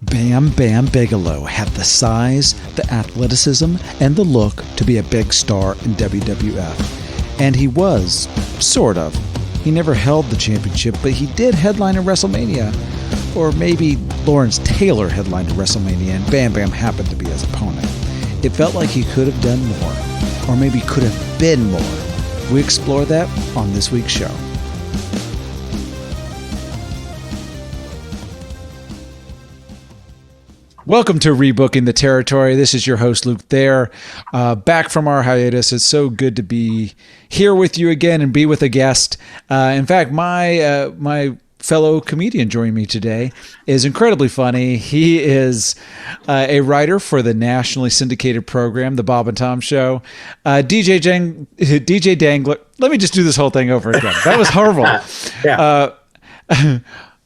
Bam Bam Bigelow had the size, the athleticism, and the look to be a big star in WWF. And he was, sort of. He never held the championship, but he did headline a WrestleMania. Or maybe Lawrence Taylor headlined a WrestleMania and Bam Bam happened to be his opponent. It felt like he could have done more. Or maybe could have been more. We explore that on this week's show. Welcome to Rebooking the Territory. This is your host, Luke Thayer. Back from our hiatus. It's so good to be here with you again and be with a guest. In fact, my fellow comedian joining me today is incredibly funny. He is a writer for the nationally syndicated program, The Bob and Tom Show. DJ Dangler. Let me just do this whole thing over again. That was horrible. Yeah.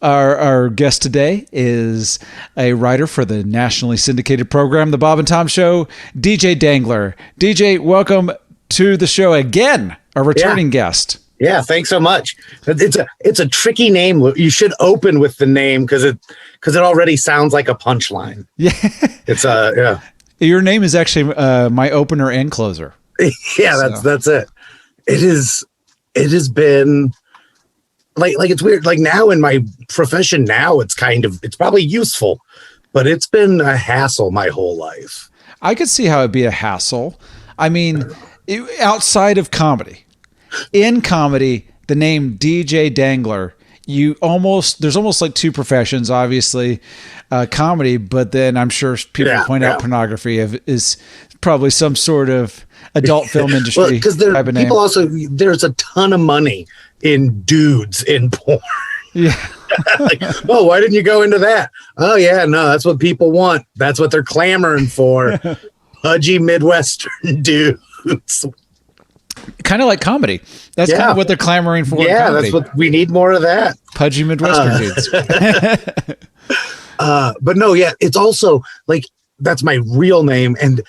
Our guest today is a writer for the nationally syndicated program, The Bob and Tom Show, DJ Dangler. DJ, welcome to the show again, a returning guest. Yeah, thanks so much. It's a tricky name. You should open with the name because it already sounds like a punchline. Yeah, yeah. Your name is actually my opener and closer. Yeah, that's it. It has been. Like it's weird. Like now in my profession now, it's probably useful, but it's been a hassle my whole life. I could see how it'd be a hassle. I mean, outside of comedy, in comedy, the name DJ Dangler, there's almost like two professions, obviously, comedy, but then I'm sure people point out pornography is probably some sort of adult film industry. Because people also, there's a ton of money in dudes in porn. Yeah. Like, oh, why didn't you go into that? Oh yeah, no, that's what people want. That's what they're clamoring for. Pudgy Midwestern dudes. Kind of like comedy. That's kind of what they're clamoring for. Yeah, that's what we need, more of that. Pudgy Midwestern dudes. But no, yeah, it's also like that's my real name, and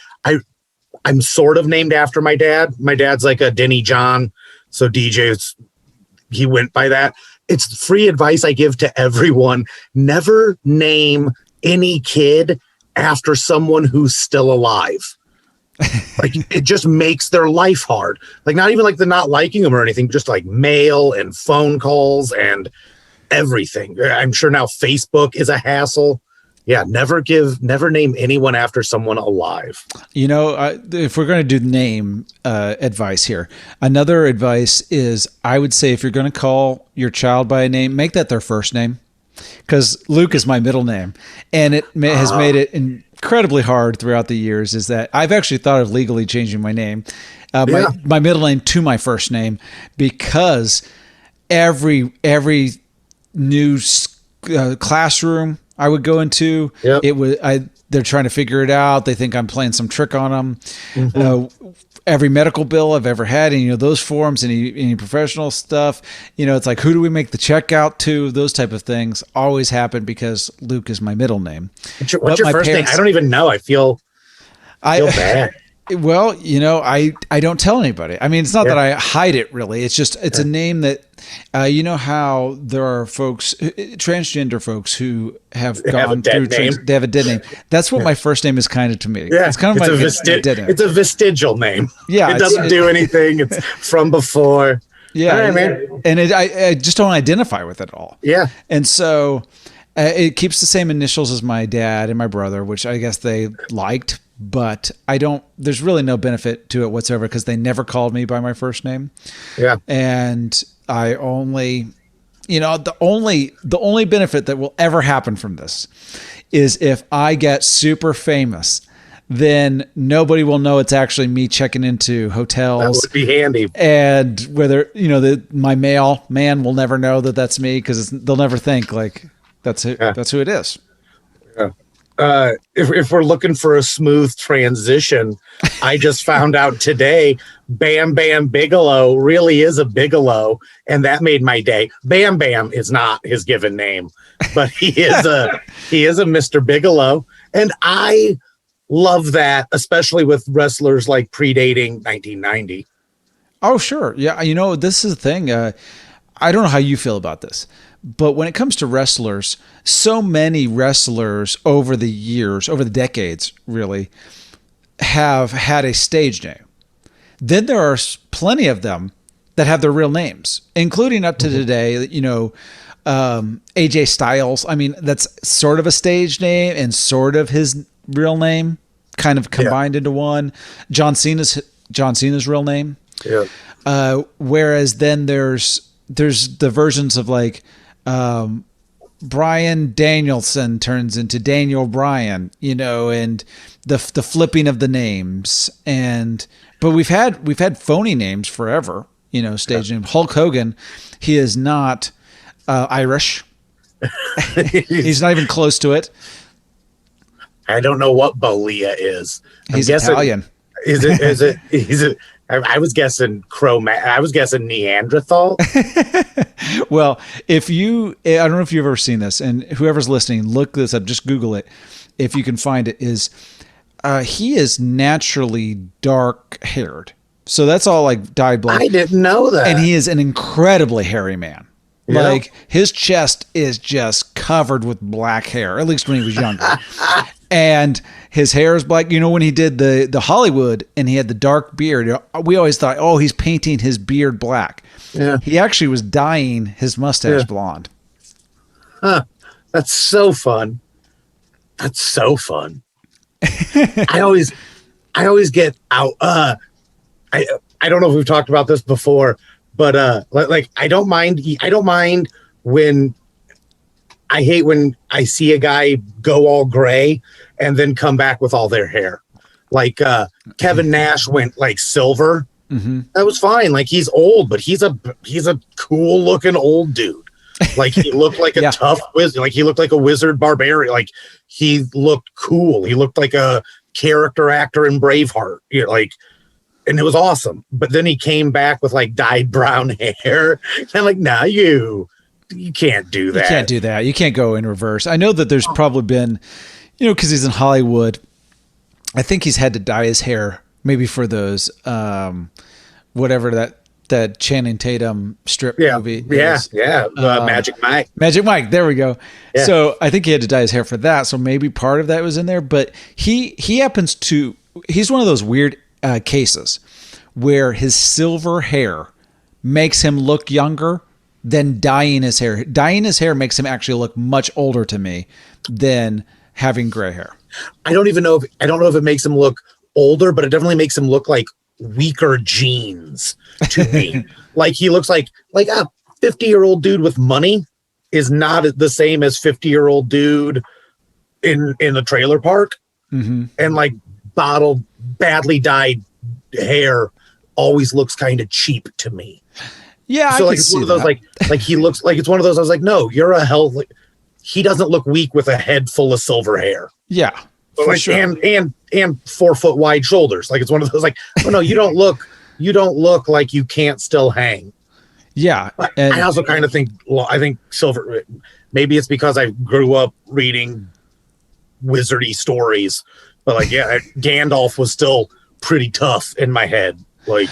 I'm sort of named after my dad. My dad's like a Denny John, so DJ's. He went by that. It's free advice I give to everyone. Never name any kid after someone who's still alive. Like it just makes their life hard. Like not even like the not liking them or anything, just like mail and phone calls and everything. I'm sure now Facebook is a hassle. Yeah, never name anyone after someone alive. You know, if we're going to do name advice here, another advice is I would say if you're going to call your child by a name, make that their first name, because Luke is my middle name, and it has made it incredibly hard throughout the years. Is that I've actually thought of legally changing my name, my middle name to my first name, because every new classroom I would go into, they're trying to figure it out. They think I'm playing some trick on them. Mm-hmm. Every medical bill I've ever had, and those forms, any professional stuff, it's like, who do we make the check out to? Those type of things always happen because Luke is my middle name. What's your first name? I don't even know. I feel bad. Well, I don't tell anybody. I mean, it's not that I hide it really. It's just, it's a name that, you know how there are folks, transgender folks who have gone through, they have a dead name. That's what my first name is kind of to me. Yeah. It's kind of like a dead name. It's a vestigial name. Yeah. It doesn't do anything. It's from before. Yeah. Right, man. And I just don't identify with it at all. Yeah. And so it keeps the same initials as my dad and my brother, which I guess they liked. But there's really no benefit to it whatsoever because they never called me by my first name. Yeah. And I only, the only benefit that will ever happen from this is if I get super famous, then nobody will know it's actually me checking into hotels. That would be handy. And whether, my mailman will never know that that's me because they'll never think like that's who it is. Yeah. If we're looking for a smooth transition, I just found out today Bam Bam Bigelow really is a Bigelow, and that made my day. Bam Bam is not his given name, but he is a Mr. Bigelow, and I love that, especially with wrestlers like predating 1990. Oh, sure. Yeah. This is the thing. I don't know how you feel about this, But when it comes to wrestlers, so many wrestlers over the years, over the decades, really, have had a stage name. Then there are plenty of them that have their real names, including up to today, AJ Styles. I mean, that's sort of a stage name and sort of his real name, kind of combined into one. John Cena's real name. Yeah. Whereas then there's the versions of like Brian Danielson turns into Daniel Bryan, and the flipping of the names. But we've had phony names forever, stage name. Hulk Hogan, he is not Irish. He's not even close to it. I don't know what Bolia is. He's Italian. Is it? I was guessing I was guessing Neanderthal. Well, I don't know if you've ever seen this, and whoever's listening, look this up. Just Google it if you can find it. He is naturally dark haired, so that's all like dyed black. I didn't know that. And he is an incredibly hairy man. Yeah. Like his chest is just covered with black hair, at least when he was younger. And his hair is black. When he did the Hollywood and he had the dark beard, we always thought, oh, he's painting his beard black. Yeah. He actually was dyeing his mustache blonde. Huh. That's so fun. That's so fun. I always get out. I don't know if we've talked about this before, but like I don't mind when I hate when I see a guy go all gray and then come back with all their hair. Like Kevin Nash went like silver. Mm-hmm. That was fine. Like he's old, but he's a cool looking old dude. Like he looked like a tough wizard. Like he looked like a wizard barbarian. Like he looked cool. He looked like a character actor in Braveheart. And it was awesome. But then he came back with like dyed brown hair. And I'm like, nah, you can't do that. You can't do that. You can't go in reverse. I know that there's probably been, because he's in Hollywood, I think he's had to dye his hair maybe for those, whatever that Channing Tatum strip movie. Is. Magic Mike. Magic Mike. There we go. Yeah. So I think he had to dye his hair for that. So maybe part of that was in there, but he's one of those weird cases where his silver hair makes him look younger than dyeing his hair. Dyeing his hair makes him actually look much older to me than having gray hair. I don't know if it makes him look older, but it definitely makes him look like weaker genes to me. Like he looks like a 50-year-old dude with money is not the same as 50-year-old dude in a trailer park. Mm-hmm. And like badly dyed hair always looks kind of cheap to me. Yeah, so like it's one of those like he looks like it's one of those. I was like, no, you're a hell. Like, he doesn't look weak with a head full of silver hair. Yeah, for like, sure. and 4 foot wide shoulders. Like it's one of those like, oh no, you don't look like you can't still hang. Yeah, and I also kind of think silver. Maybe it's because I grew up reading wizardy stories, but like Gandalf was still pretty tough in my head. Like.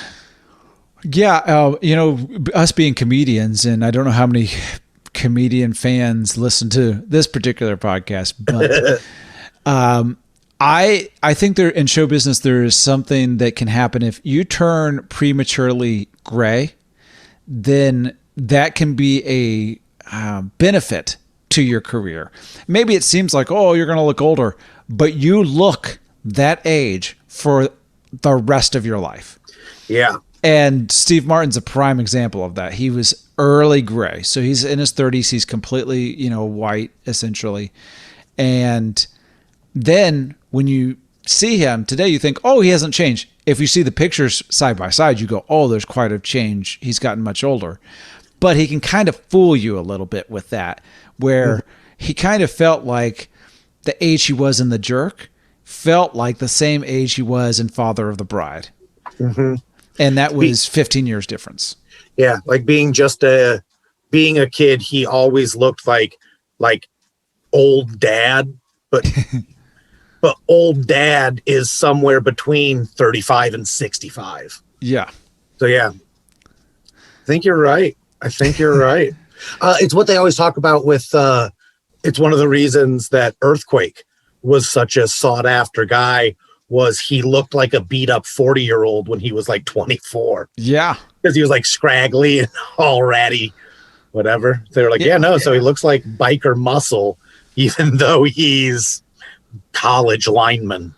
Yeah, us being comedians, and I don't know how many comedian fans listen to this particular podcast, but I think there in show business there is something that can happen if you turn prematurely gray, then that can be a benefit to your career. Maybe it seems like, oh, you're going to look older, but you look that age for the rest of your life. Yeah. And Steve Martin's a prime example of that. He was early gray. So he's in his 30s. He's completely, white, essentially. And then when you see him today, you think, oh, he hasn't changed. If you see the pictures side by side, you go, oh, there's quite a change. He's gotten much older. But he can kind of fool you a little bit with that, where he kind of felt like the age he was in The Jerk felt like the same age he was in Father of the Bride. Mm-hmm. And that was 15 years difference. Yeah. Like being a kid, he always looked like old dad, but old dad is somewhere between 35 and 65. Yeah. So yeah, I think you're right. It's what they always talk about with, it's one of the reasons that Earthquake was such a sought after guy, was he looked like a beat up 40-year-old when he was like 24. Yeah. Because he was like scraggly and all ratty, whatever. They were like, so he looks like biker muscle, even though he's college lineman.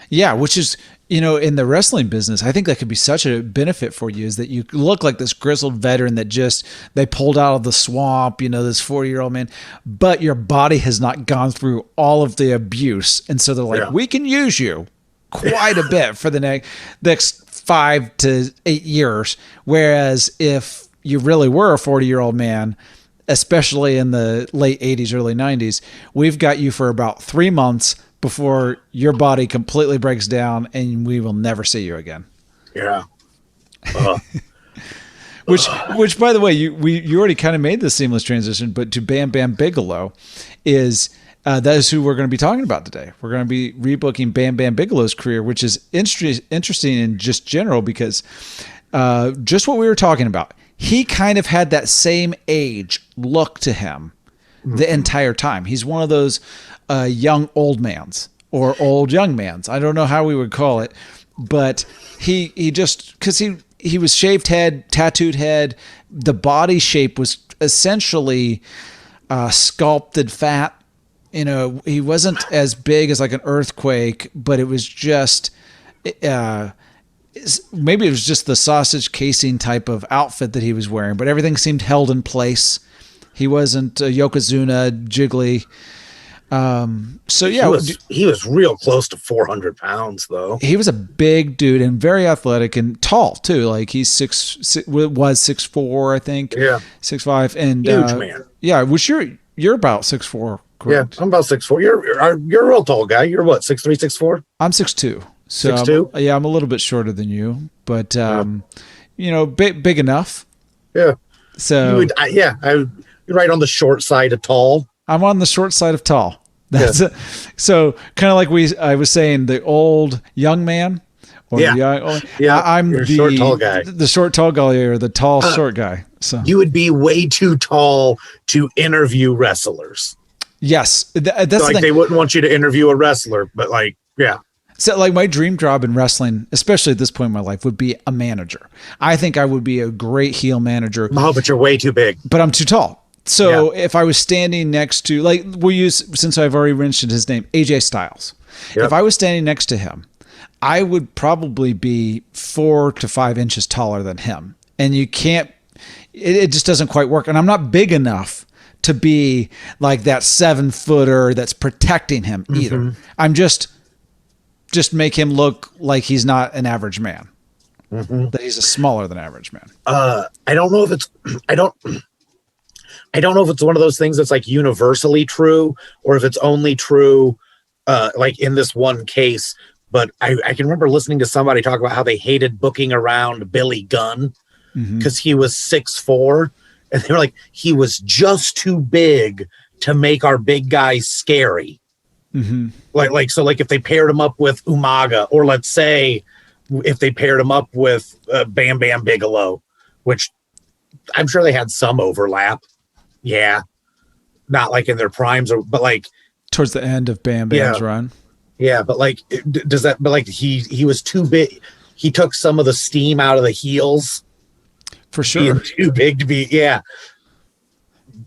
Yeah, which is, in the wrestling business, I think that could be such a benefit for you, is that you look like this grizzled veteran that they pulled out of the swamp, this 40-year-old man, but your body has not gone through all of the abuse. And so they're like, we can use you quite a bit for the next 5 to 8 years. Whereas if you really were a 40-year-old man, especially in the late 80s, early 90s, we've got you for about 3 months before your body completely breaks down and we will never see you again. Yeah. Which, by the way, you already kind of made the seamless transition, but to Bam Bam Bigelow is that is who we're going to be talking about today. We're going to be rebooking Bam Bam Bigelow's career, which is interesting in just general because just what we were talking about. He kind of had that same age look to him the entire time. He's one of those young old mans or old young mans. I don't know how we would call it, but he just, because he was shaved head, tattooed head. The body shape was essentially sculpted fat. He wasn't as big as like an Earthquake, but it was just maybe it was just the sausage casing type of outfit that he was wearing, but everything seemed held in place. He wasn't Yokozuna, jiggly. He was real close to 400 pounds though. He was a big dude and very athletic and tall too. Like he's 6'4", I think. Yeah. 6'5", and huge man. Yeah. Which you're about 6'4", correct? Yeah. I'm about 6'4". You're a real tall guy. You're what? 6'3", 6'4"? I'm 6'2". So 6'2"? I'm a little bit shorter than you, but big enough. Yeah. So you're right on the short side of tall. I'm on the short side of tall. That's it. So kind of like I was saying, the old young man. Or I'm the short tall guy. The short tall guy or the tall short guy. So you would be way too tall to interview wrestlers. Yes, that's like they wouldn't want you to interview a wrestler, but So like my dream job in wrestling, especially at this point in my life, would be a manager. I think I would be a great heel manager. Oh, but you're way too big. But I'm too tall. So if I was standing next to, like we'll use, since I've already mentioned his name, AJ Styles. Yep. If I was standing next to him, I would probably be 4 to 5 inches taller than him. And you can't, it just doesn't quite work. And I'm not big enough to be like that 7-footer that's protecting him either. Mm-hmm. I'm just make him look like he's not an average man. Mm-hmm. That he's a smaller than average man. I don't know if it's I don't know if it's one of those things that's like universally true or if it's only true like in this one case. But I can remember listening to somebody talk about how they hated booking around Billy Gunn because he was 6'4", and they were like, he was just too big to make our big guys scary. Mm-hmm. Like if they paired him up with Umaga, or let's say if they paired him up with Bam Bam Bigelow, which I'm sure they had some overlap. Yeah. Not like in their primes, but like towards the end of Bam Bam's run. Yeah. But like, he was too big. He took some of the steam out of the heels. For sure. Being too big to be. Yeah.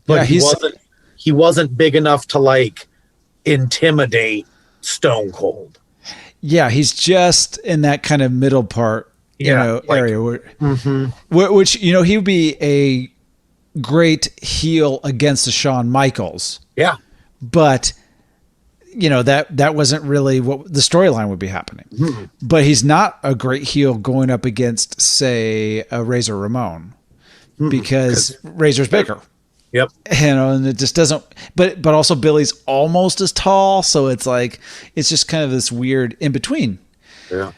But he wasn't big enough to like intimidate Stone Cold. Yeah. He's just in that kind of middle part, area where, which, he would be a great heel against the Shawn Michaels. Yeah. But that wasn't really what the storyline would be happening. Mm-hmm. But he's not a great heel going up against, say, a Razor Ramon because Razor's bigger. Yep. And it just doesn't, but also Billy's almost as tall. So it's like, it's just kind of this weird in between. Yeah.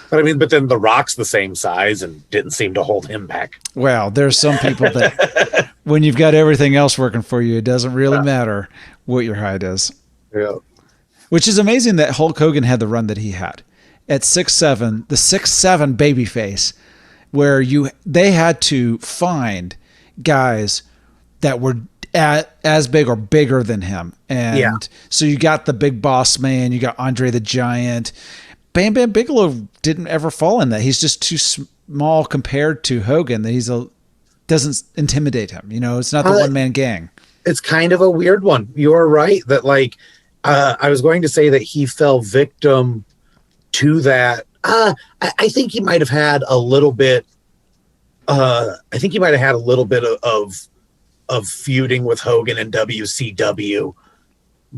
But then The Rock's the same size and didn't seem to hold him back. Well, there's some people that when you've got everything else working for you, it doesn't really matter what your height is. Yeah. Which is amazing that Hulk Hogan had the run that he had at 6'7", the 6'7" babyface, where they had to find guys that were as big or bigger than him. And so you got the Big Boss Man, you got Andre the Giant. Bam Bam Bigelow didn't ever fall in that. He's just too small compared to Hogan that doesn't intimidate him. It's not the one man gang. It's kind of a weird one. You're right that I was going to say that he fell victim to that. I think he might have had a little bit. I think he might have had a little bit of feuding with Hogan and WCW,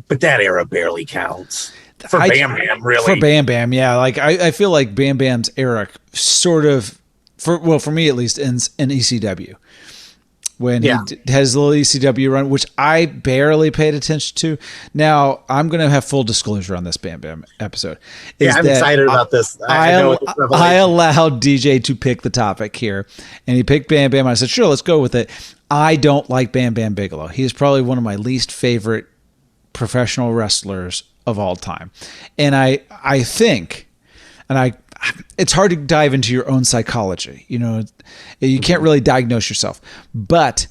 but that era barely counts. For Bam Bam, really. For Bam Bam, yeah. I feel like Bam Bam's era sort of, for me at least, ends in ECW. When he has his little ECW run, which I barely paid attention to. Now, I'm going to have full disclosure on this Bam Bam episode. I'm excited about this. I allowed DJ to pick the topic here, and he picked Bam Bam. I said, sure, let's go with it. I don't like Bam Bam Bigelow. He is probably one of my least favorite professional wrestlers of all time. And I think, it's hard to dive into your own psychology. You can't really diagnose yourself, but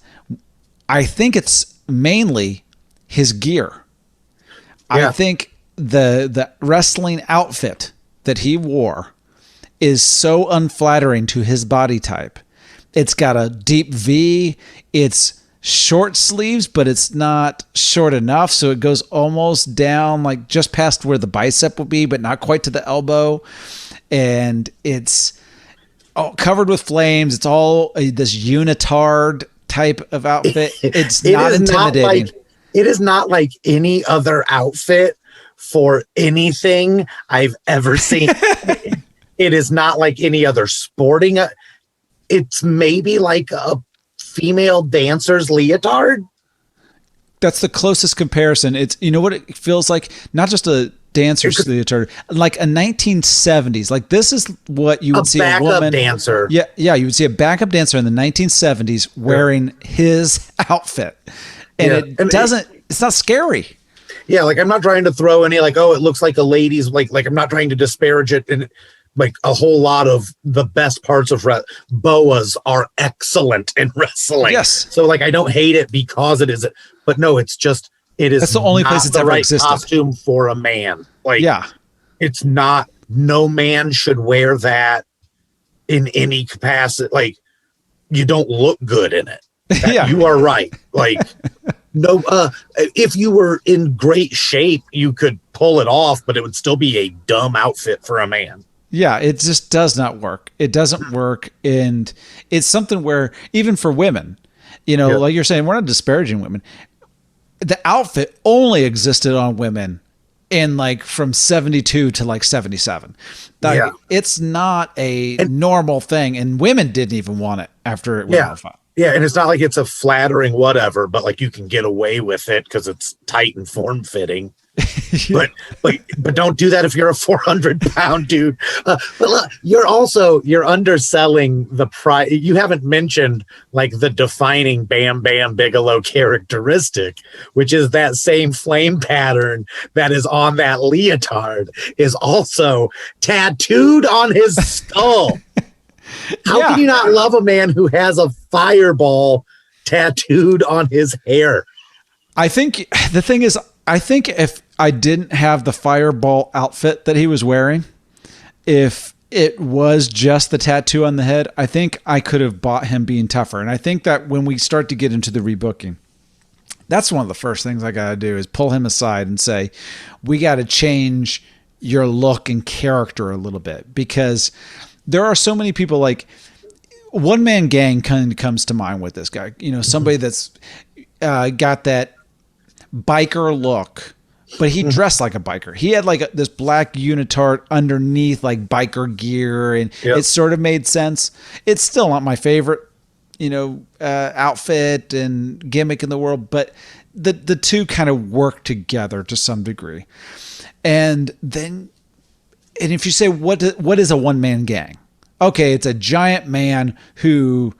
I think it's mainly his gear. I think the wrestling outfit that he wore is so unflattering to his body type. It's got a deep V. It's short sleeves, but it's not short enough. So it goes almost down, like just past where the bicep would be, but not quite to the elbow. And it's all covered with flames. It's all this unitard type of outfit. It's not intimidating. It is not like any other outfit for anything I've ever seen. It is not like any other sporting. It's maybe like a female dancer's leotard. That's the closest comparison. It's, what it feels like? Not just a dancer's leotard, like a 1970s. Like this is what you would see a woman dancer. Yeah, you would see a backup dancer in the 1970s wearing his outfit. And it's not scary. Yeah, like I'm not trying to throw any it looks like a lady's like I'm not trying to disparage it, and like a whole lot of the best parts of boas are excellent in wrestling. Yes. So I don't hate it because it is, but no, it's just, it is. That's the only place it's ever existed. Costume for a man. It's not, no man should wear that in any capacity. You don't look good in it. You are right. No, if you were in great shape, you could pull it off, but it would still be a dumb outfit for a man. Yeah, it just does not work. It doesn't work. And it's something where even for women, like you're saying, we're not disparaging women. The outfit only existed on women in from 72 to 77. It's not a normal thing. And women didn't even want it after it went off. Yeah, and it's not like it's a flattering whatever, but you can get away with it because it's tight and form fitting. but don't do that if you're a 400-pound dude. But look, you're underselling the price. You haven't mentioned the defining Bam Bam Bigelow characteristic, which is that same flame pattern that is on that leotard is also tattooed on his skull. How can you not love a man who has a fireball tattooed on his hair? I think the thing is, if I didn't have the fireball outfit that he was wearing, if it was just the tattoo on the head, I think I could have bought him being tougher. And I think that when we start to get into the rebooking, that's one of the first things I got to do is pull him aside and say, we got to change your look and character a little bit, because there are so many people one man gang kind of comes to mind with this guy, somebody that's got that biker look, but he dressed like a biker. He had this black unitard underneath biker gear, and it sort of made sense. It's still not my favorite, outfit and gimmick in the world, but the two kind of work together to some degree. And if you say, what is a one-man gang? Okay, it's a giant man who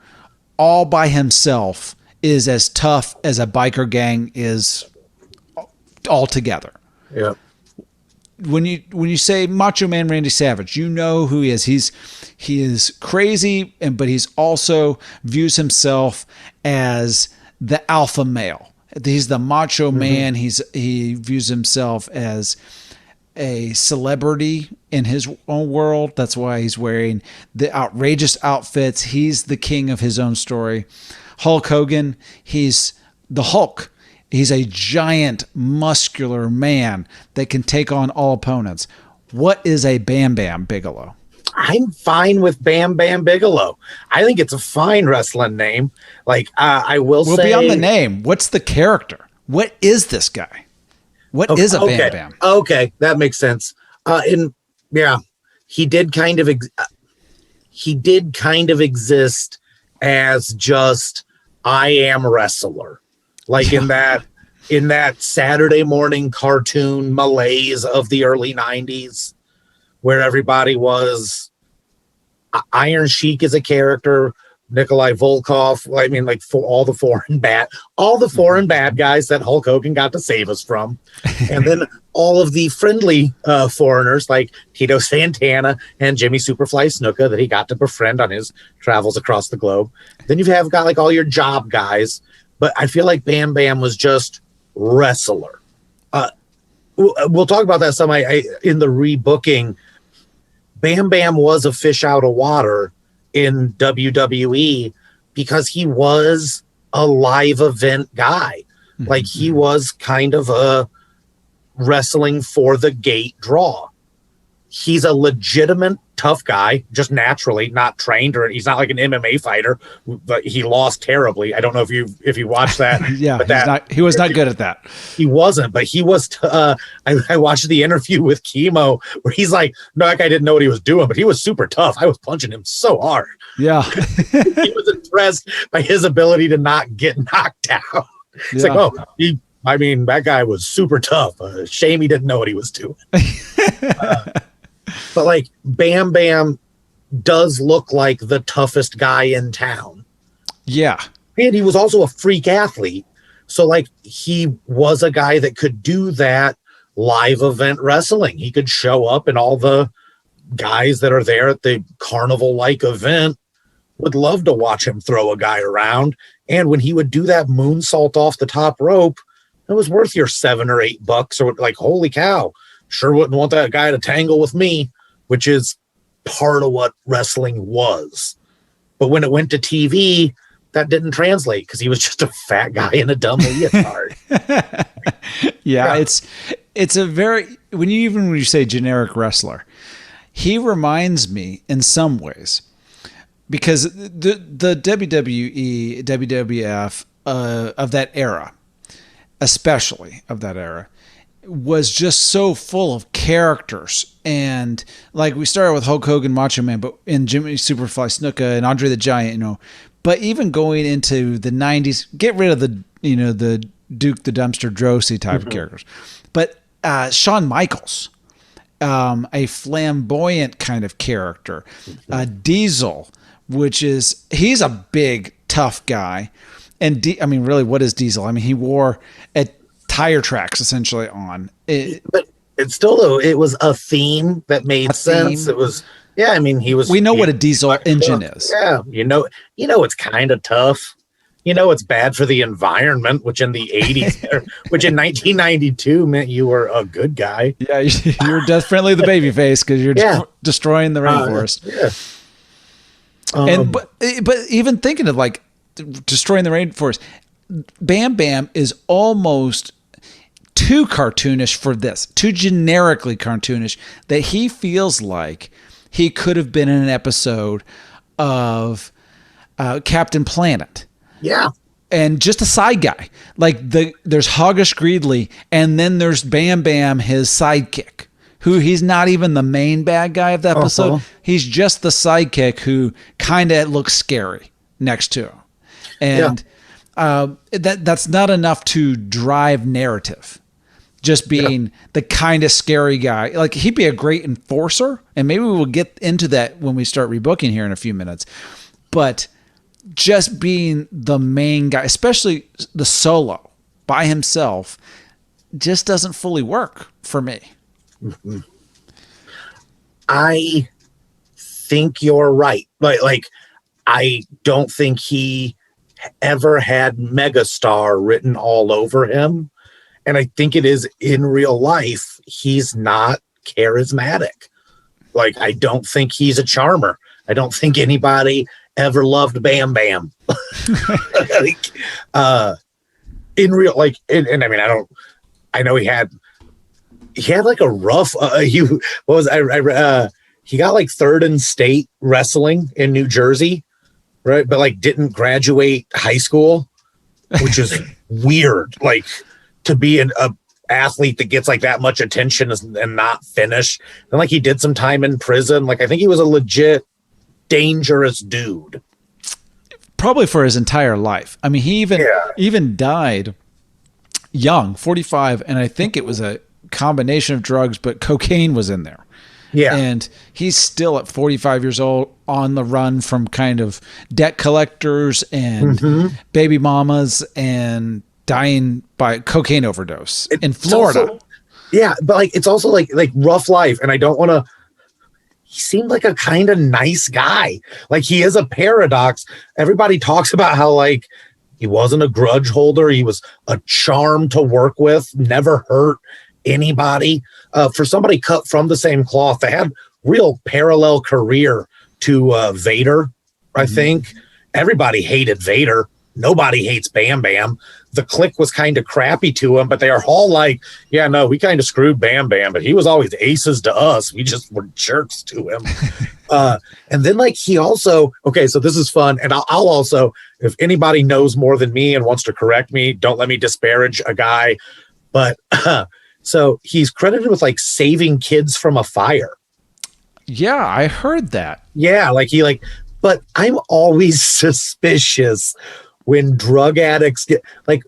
all by himself is as tough as a biker gang is all together. Yeah. When you say Macho Man Randy Savage, you know who he is. He is crazy, but he's also views himself as the alpha male. He's the macho man. He views himself as a celebrity in his own world. That's why he's wearing the outrageous outfits. He's the king of his own story. Hulk Hogan, he's the Hulk. He's a giant, muscular man that can take on all opponents. What is a Bam Bam Bigelow? I'm fine with Bam Bam Bigelow. I think it's a fine wrestling name. Like, I will say... Well, beyond the name, what's the character? What is this guy? What is a Bam Bam? Okay, that makes sense. He did kind of exist as just I am wrestler. Like in that Saturday morning cartoon malaise of the early 90s, where everybody was Iron Sheik is a character, Nikolai Volkov. I mean, like for all the foreign bad guys that Hulk Hogan got to save us from. And then all of the friendly foreigners like Tito Santana and Jimmy Superfly Snuka that he got to befriend on his travels across the globe. Then you have got like all your job guys. But I feel like Bam Bam was just wrestler. We'll talk about that some. In the rebooking, Bam Bam was a fish out of water in WWE because he was a live event guy. Like he was kind of a wrestling for the gate draw. He's a legitimate tough guy, just naturally, not trained, or he's not like an MMA fighter, but he lost terribly. I don't know if you watched that. Yeah, but he was not good at that. He wasn't, but he was. I watched the interview with Chemo where he's like, no, that guy didn't know what he was doing, but he was super tough. I was punching him so hard. Yeah. He was impressed by his ability to not get knocked out. It's like, that guy was super tough. Shame he didn't know what he was doing. But like Bam Bam does look like the toughest guy in town. Yeah. And he was also a freak athlete. So like he was a guy that could do that live event wrestling. He could show up and all the guys that are there at the carnival-like event would love to watch him throw a guy around. And when he would do that moonsault off the top rope, it was worth your $7 or $8 or like, holy cow. Sure wouldn't want that guy to tangle with me, which is part of what wrestling was. But when it went to TV, that didn't translate because he was just a fat guy in a dumb leotard. Yeah, it's a very when you say generic wrestler, he reminds me in some ways because the WWE, WWF of that era, especially of that era, was just so full of characters. And like we started with Hulk Hogan, Macho Man, but in Jimmy Superfly Snuka and Andre the Giant, but even going into the 90s, get rid of the Duke the Dumpster Droese type of characters. But Shawn Michaels, a flamboyant kind of character, Diesel, he's a big, tough guy. And really, what is Diesel? I mean, he wore tire tracks essentially on it, but it's still though it was a theme that made sense. It was we know what a diesel engine is. It's kind of tough. It's bad for the environment, which in the 80s which in 1992 meant you were a good guy. Yeah, you're definitely the baby face because you're destroying the rainforest. But even thinking of like destroying the rainforest, Bam Bam is almost too cartoonish for this, too generically cartoonish, that he feels like he could have been in an episode of Captain Planet. Yeah. And just a side guy. Like there's Hoggish Greedley, and then there's Bam Bam, his sidekick, who he's not even the main bad guy of the episode. He's just the sidekick who kind of looks scary next to him. And that's not enough to drive narrative. Just being the kind of scary guy. Like he'd be a great enforcer, and maybe we'll get into that when we start rebooking here in a few minutes. But just being the main guy, especially the solo by himself, just doesn't fully work for me. Mm-hmm. I think you're right. Like I don't think he ever had megastar written all over him. And I think it is in real life, he's not charismatic. Like, I don't think he's a charmer. I don't think anybody ever loved Bam Bam. Like, in real, like, and I mean, I know he had like a rough, he got like third in state wrestling in New Jersey, right? But like didn't graduate high school, which is weird. Like, to be a athlete that gets like that much attention and not finish. And like he did some time in prison. Like, I think he was a legit dangerous dude. Probably for his entire life. I mean, he even died young, 45, and I think it was a combination of drugs, but cocaine was in there. Yeah. And he's still at 45 years old on the run from kind of debt collectors and baby mamas and dying by cocaine overdose in Florida. Also, yeah, but like it's also like rough life, and I don't want to. He seemed like a kind of nice guy. Like, he is a paradox. Everybody talks about how like he wasn't a grudge holder. He was a charm to work with. Never hurt anybody. For somebody cut from the same cloth, they had real parallel career to Vader. I think everybody hated Vader. Nobody hates Bam Bam. The Clique was kind of crappy to him, but they are all like, yeah, no, we kind of screwed Bam Bam, but he was always aces to us. We just were jerks to him. And then like he also, okay, so this is fun. And I'll also, if anybody knows more than me and wants to correct me, don't let me disparage a guy. But so he's credited with like saving kids from a fire. Yeah, I heard that. Yeah, but I'm always suspicious when drug addicts get, like,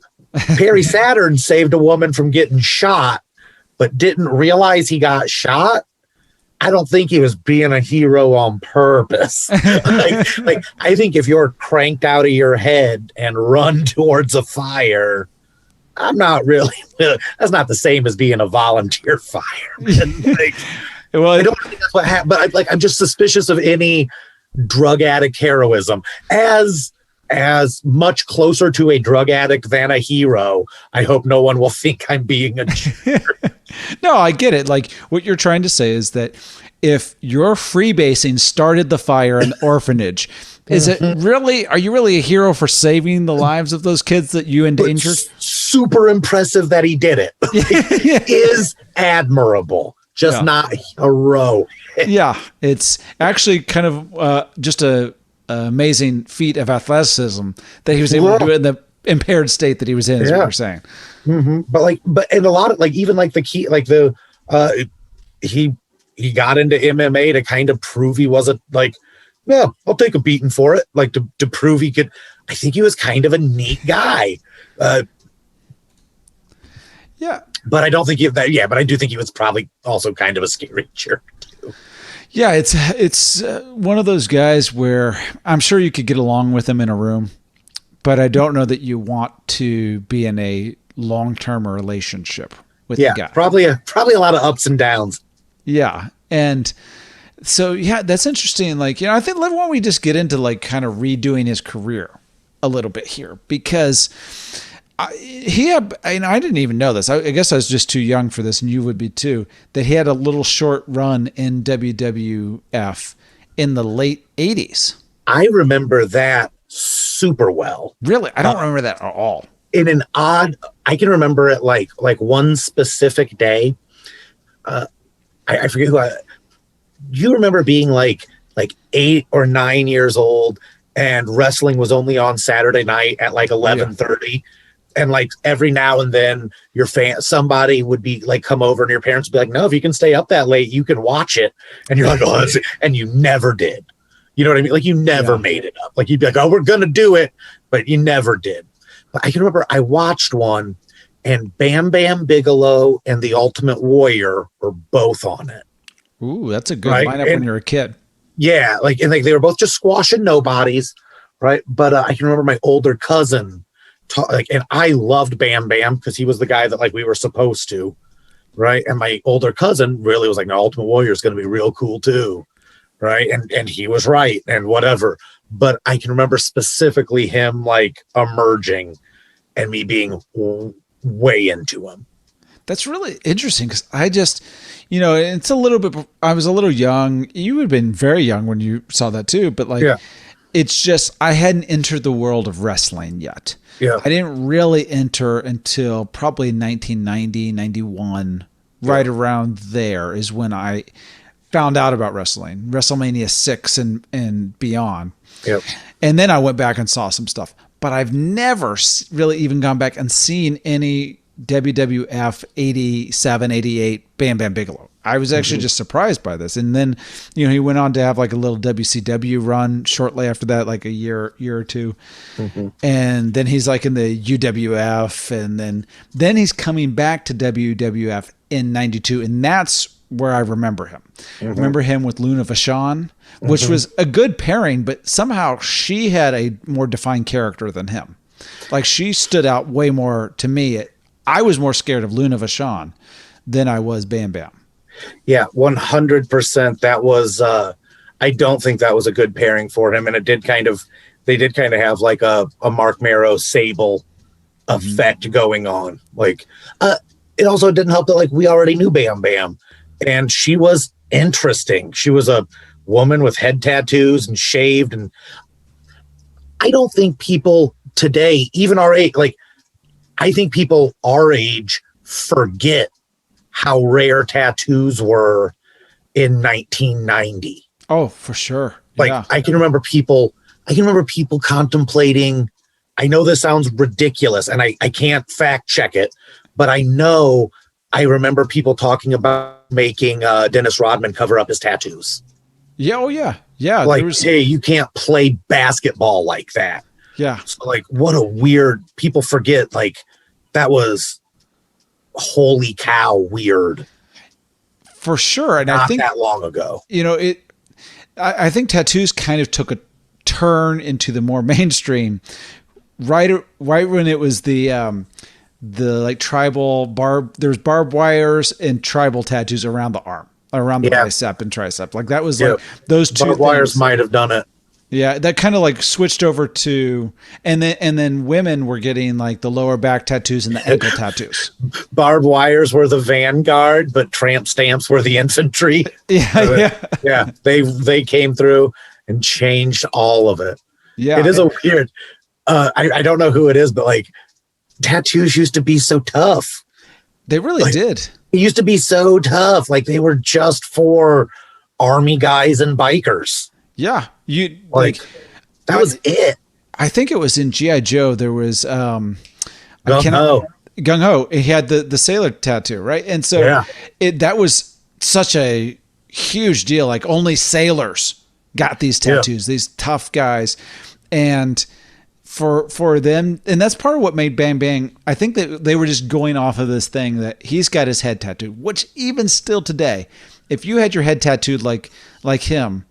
Perry Saturn saved a woman from getting shot, but didn't realize he got shot. I don't think he was being a hero on purpose. like, I think if you're cranked out of your head and run towards a fire, I'm not really, that's not the same as being a volunteer fireman. Like, well, I don't think that's what happened, but I'm just suspicious of any drug addict heroism as much closer to a drug addict than a hero. I hope no one will think I'm being a jerk. No, I get it. Like, what you're trying to say is that if your freebasing started the fire in the orphanage, is it really, are you really a hero for saving the lives of those kids that you endangered? Super impressive that he did it. Is admirable, just not heroic. Yeah, it's actually kind of just a amazing feat of athleticism that he was able to do it in the impaired state that he was in, is what we're saying. But and a lot of even like the key, like he got into MMA to kind of prove he wasn't I'll take a beating for it. Like to prove he could. I think he was kind of a neat guy. Yeah. But I don't think that. Yeah. But I do think he was probably also kind of a scary jerk too. Yeah, it's one of those guys where I'm sure you could get along with him in a room, but I don't know that you want to be in a long-term relationship with the guy. Probably a lot of ups and downs. Yeah, and so that's interesting. Like, I think why don't we just get into like kind of redoing his career a little bit here, because I didn't even know this. I guess I was just too young for this, and you would be too, that he had a little short run in WWF in the late 80s. I remember that super well. Really? I don't remember that at all. In an odd, I can remember it like one specific day. I forget who you remember being like 8 or 9 years old, and wrestling was only on Saturday night at like 11:30. And like every now and then somebody would be like, come over, and your parents would be like, no, if you can stay up that late, you can watch it. And you're like, oh, that's it. And you never did. You know what I mean? Like, you never made it up. Like, you'd be like, oh, we're going to do it. But you never did. But I can remember I watched one, and Bam Bam Bigelow and the Ultimate Warrior were both on it. Ooh, that's a good lineup when you're a kid. Yeah. They were both just squashing nobodies. Right. But I can remember my older cousin, and I loved Bam Bam because he was the guy that we were supposed to, right? And my older cousin really was like, no, Ultimate Warrior is going to be real cool too, right? And he was right and whatever. But I can remember specifically him like emerging and me being way into him. That's really interesting because I just, it's a little bit, I was a little young. You would have been very young when you saw that too, but like, it's just, I hadn't entered the world of wrestling yet. Yeah. I didn't really enter until probably 1990, 91, right around there is when I found out about wrestling, WrestleMania 6 and beyond. Yep. And then I went back and saw some stuff, but I've never really even gone back and seen any WWF 87, 88 Bam Bam Bigelow. I was actually just surprised by this. And then, he went on to have like a little WCW run shortly after that, like a year or two. And then he's like in the UWF, and then he's coming back to WWF in 92. And that's where I remember him. I remember him with Luna Vachon, which was a good pairing, but somehow she had a more defined character than him. Like she stood out way more to me. I was more scared of Luna Vachon than I was Bam Bam. Yeah, 100%. That was, I don't think that was a good pairing for him. And they did kind of have like a Mark Marrow Sable effect going on. Like, it also didn't help that like we already knew Bam Bam, and she was interesting. She was a woman with head tattoos and shaved. And I don't think people today, even our age, like, I think people our age forget how rare tattoos were in 1990. Oh, for sure. Like yeah. I can remember people contemplating, I know this sounds ridiculous and I can't fact check it, but I remember people talking about making Dennis Rodman cover up his tattoos. Yeah. Oh yeah. Yeah. Like, hey, you can't play basketball like that. Yeah. So like, what a weird, people forget, like that was holy cow weird. For sure. And not I think that long ago, I think tattoos kind of took a turn into the more mainstream right when it was the like tribal there's barbed wires and tribal tattoos around the arm, around the bicep and tricep. Like that was like those two barbed wires might have done it. Yeah, that kind of like switched over to, and then women were getting like the lower back tattoos and the ankle tattoos. Barbed wires were the vanguard, but tramp stamps were the infantry. Yeah. They came through and changed all of it. Yeah, it is a weird. I don't know who it is, but like tattoos used to be so tough. They really did. It used to be so tough. Like they were just for army guys and bikers. Yeah, you like that was it. I think it was in G.I. Joe. There was Gung Ho. He had the sailor tattoo, right? And so that was such a huge deal. Like only sailors got these tattoos, these tough guys, and for them, and that's part of what made Bam Bam. I think that they were just going off of this thing that he's got his head tattooed, which even still today, if you had your head tattooed like him,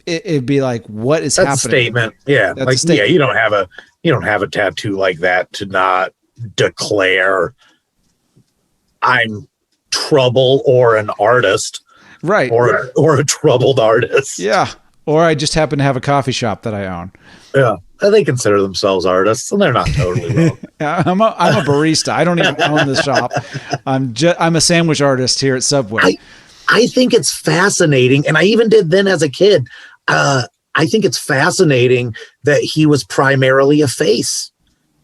it'd be like, what is happening? That's a statement. Yeah. That's like, a statement. You don't have a tattoo like that to not declare I'm trouble or an artist. Right. Or a troubled artist. Yeah. Or I just happen to have a coffee shop that I own. Yeah. They consider themselves artists and they're not totally wrong. I'm a barista. I don't even own the shop. I'm a sandwich artist here at Subway. I think it's fascinating, and I even did then as a kid. I think it's fascinating that he was primarily a face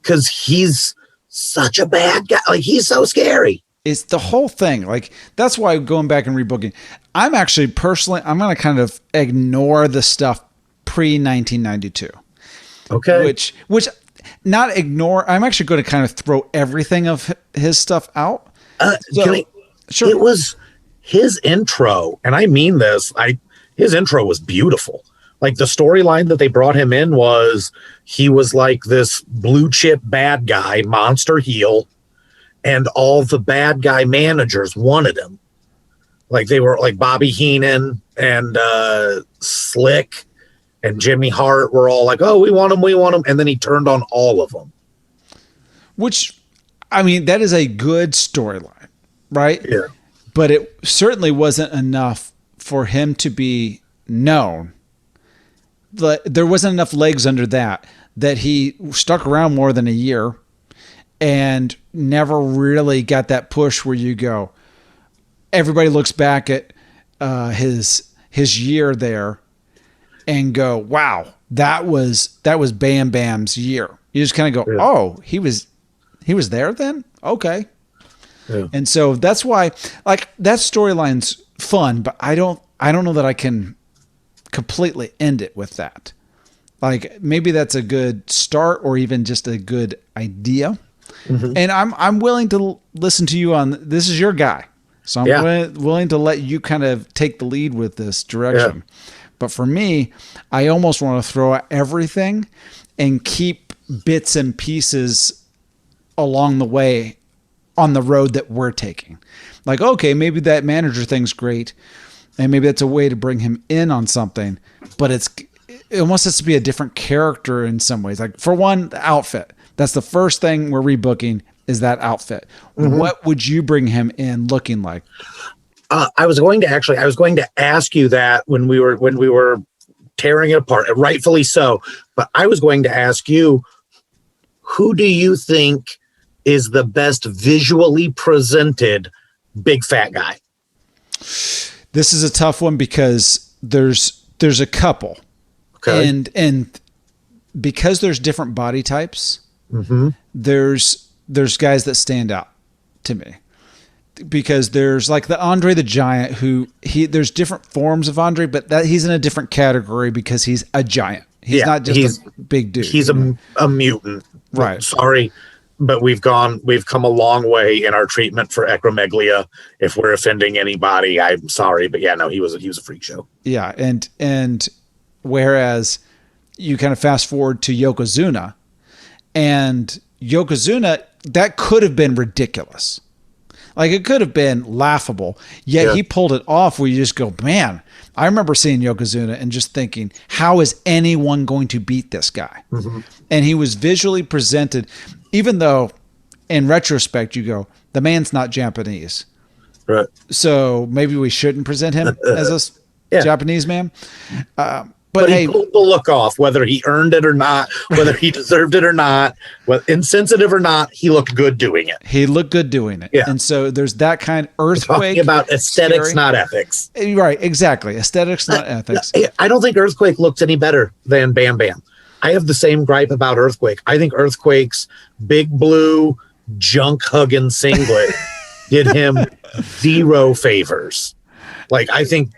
because he's such a bad guy. Like he's so scary. It's the whole thing. Like that's why going back and rebooking. I'm actually personally, I'm going to kind of ignore the stuff pre 1992. Okay. Which not ignore. I'm actually going to kind of throw everything of his stuff out. Sure. It was his intro, and I mean this, his intro was beautiful. Like the storyline that they brought him in was he was like this blue chip bad guy, monster heel, and all the bad guy managers wanted him. Like they were like Bobby Heenan and Slick and Jimmy Hart were all like, oh, we want him. And then he turned on all of them. Which, I mean, that is a good storyline, right? Yeah. But it certainly wasn't enough for him to be known that there wasn't enough legs under that he stuck around more than a year and never really got that push where you go, everybody looks back at his year there and go, wow, that was Bam Bam's year. You just kind of go, oh, he was there then? Okay. Yeah. And so that's why, like, that storyline's fun, but I don't know that I can completely end it with that. Like, maybe that's a good start or even just a good idea. Mm-hmm. And I'm willing to listen to you on, this is your guy. So I'm willing to let you kind of take the lead with this direction. Yeah. But for me, I almost want to throw out everything and keep bits and pieces along the way on the road that we're taking. Like, okay, maybe that manager thing's great, and maybe that's a way to bring him in on something, but it almost has to be a different character in some ways. Like, for one, the outfit. That's the first thing we're rebooking is that outfit. Mm-hmm. What would you bring him in looking like? I was going to ask you that when we were tearing it apart, rightfully so. But I was going to ask you, who do you think is the best visually presented big fat guy? This is a tough one because there's a couple, okay, and because there's different body types, mm-hmm. there's guys that stand out to me. Because there's like the Andre the Giant, there's different forms of Andre, but he's in a different category because he's a giant. He's not just a big dude. He's a mutant. Right. Sorry, but we've come a long way in our treatment for acromegalia. If we're offending anybody, I'm sorry, but yeah, no, he was a freak show. Yeah. And whereas you kind of fast forward to Yokozuna, and Yokozuna, that could have been ridiculous. Like, it could have been laughable, yet he pulled it off where you just go, man, I remember seeing Yokozuna and just thinking, how is anyone going to beat this guy? Mm-hmm. And he was visually presented, even though in retrospect you go, the man's not Japanese. Right. So maybe we shouldn't present him as a Japanese man. But he pulled the look off, whether he earned it or not, whether he deserved it or not, whether insensitive or not, he looked good doing it. He looked good doing it. Yeah. And so there's that kind of Earthquake. We're talking about aesthetics, not ethics. Right, exactly. Aesthetics, not ethics. I don't think Earthquake looks any better than Bam Bam. I have the same gripe about Earthquake. I think Earthquake's big blue junk hugging singlet did him zero favors. Like, I think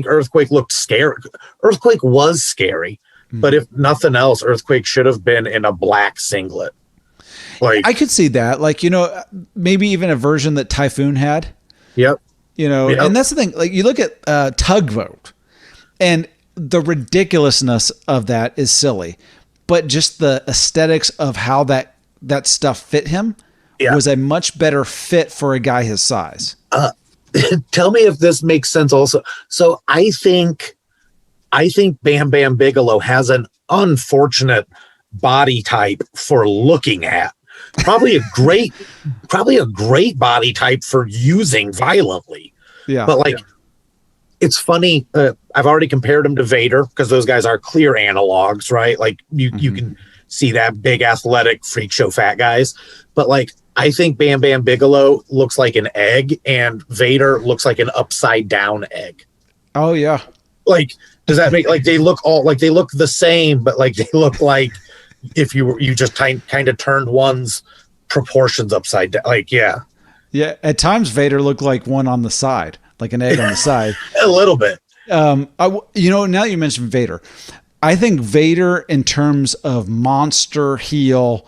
Earthquake looked scary. Earthquake was scary, but if nothing else, Earthquake should have been in a black singlet. Like, I could see that. Like, maybe even a version that Typhoon had. Yep. And that's the thing. Like, you look at Tugboat, and the ridiculousness of that is silly, but just the aesthetics of how that stuff fit him was a much better fit for a guy his size. Tell me if this makes sense also. So I think Bam Bam Bigelow has an unfortunate body type for looking at. Probably a great body type for using violently. Yeah. But it's funny. I've already compared him to Vader because those guys are clear analogs, right? Like you can see that big athletic freak show fat guys. But I think Bam Bam Bigelow looks like an egg and Vader looks like an upside down egg. Oh yeah. Does that make they look the same, but they look like if you just kind of turned one's proportions upside down. Yeah. Yeah. At times Vader looked like one on the side, like an egg on the side. A little bit. Now you mentioned Vader. I think Vader in terms of monster heel,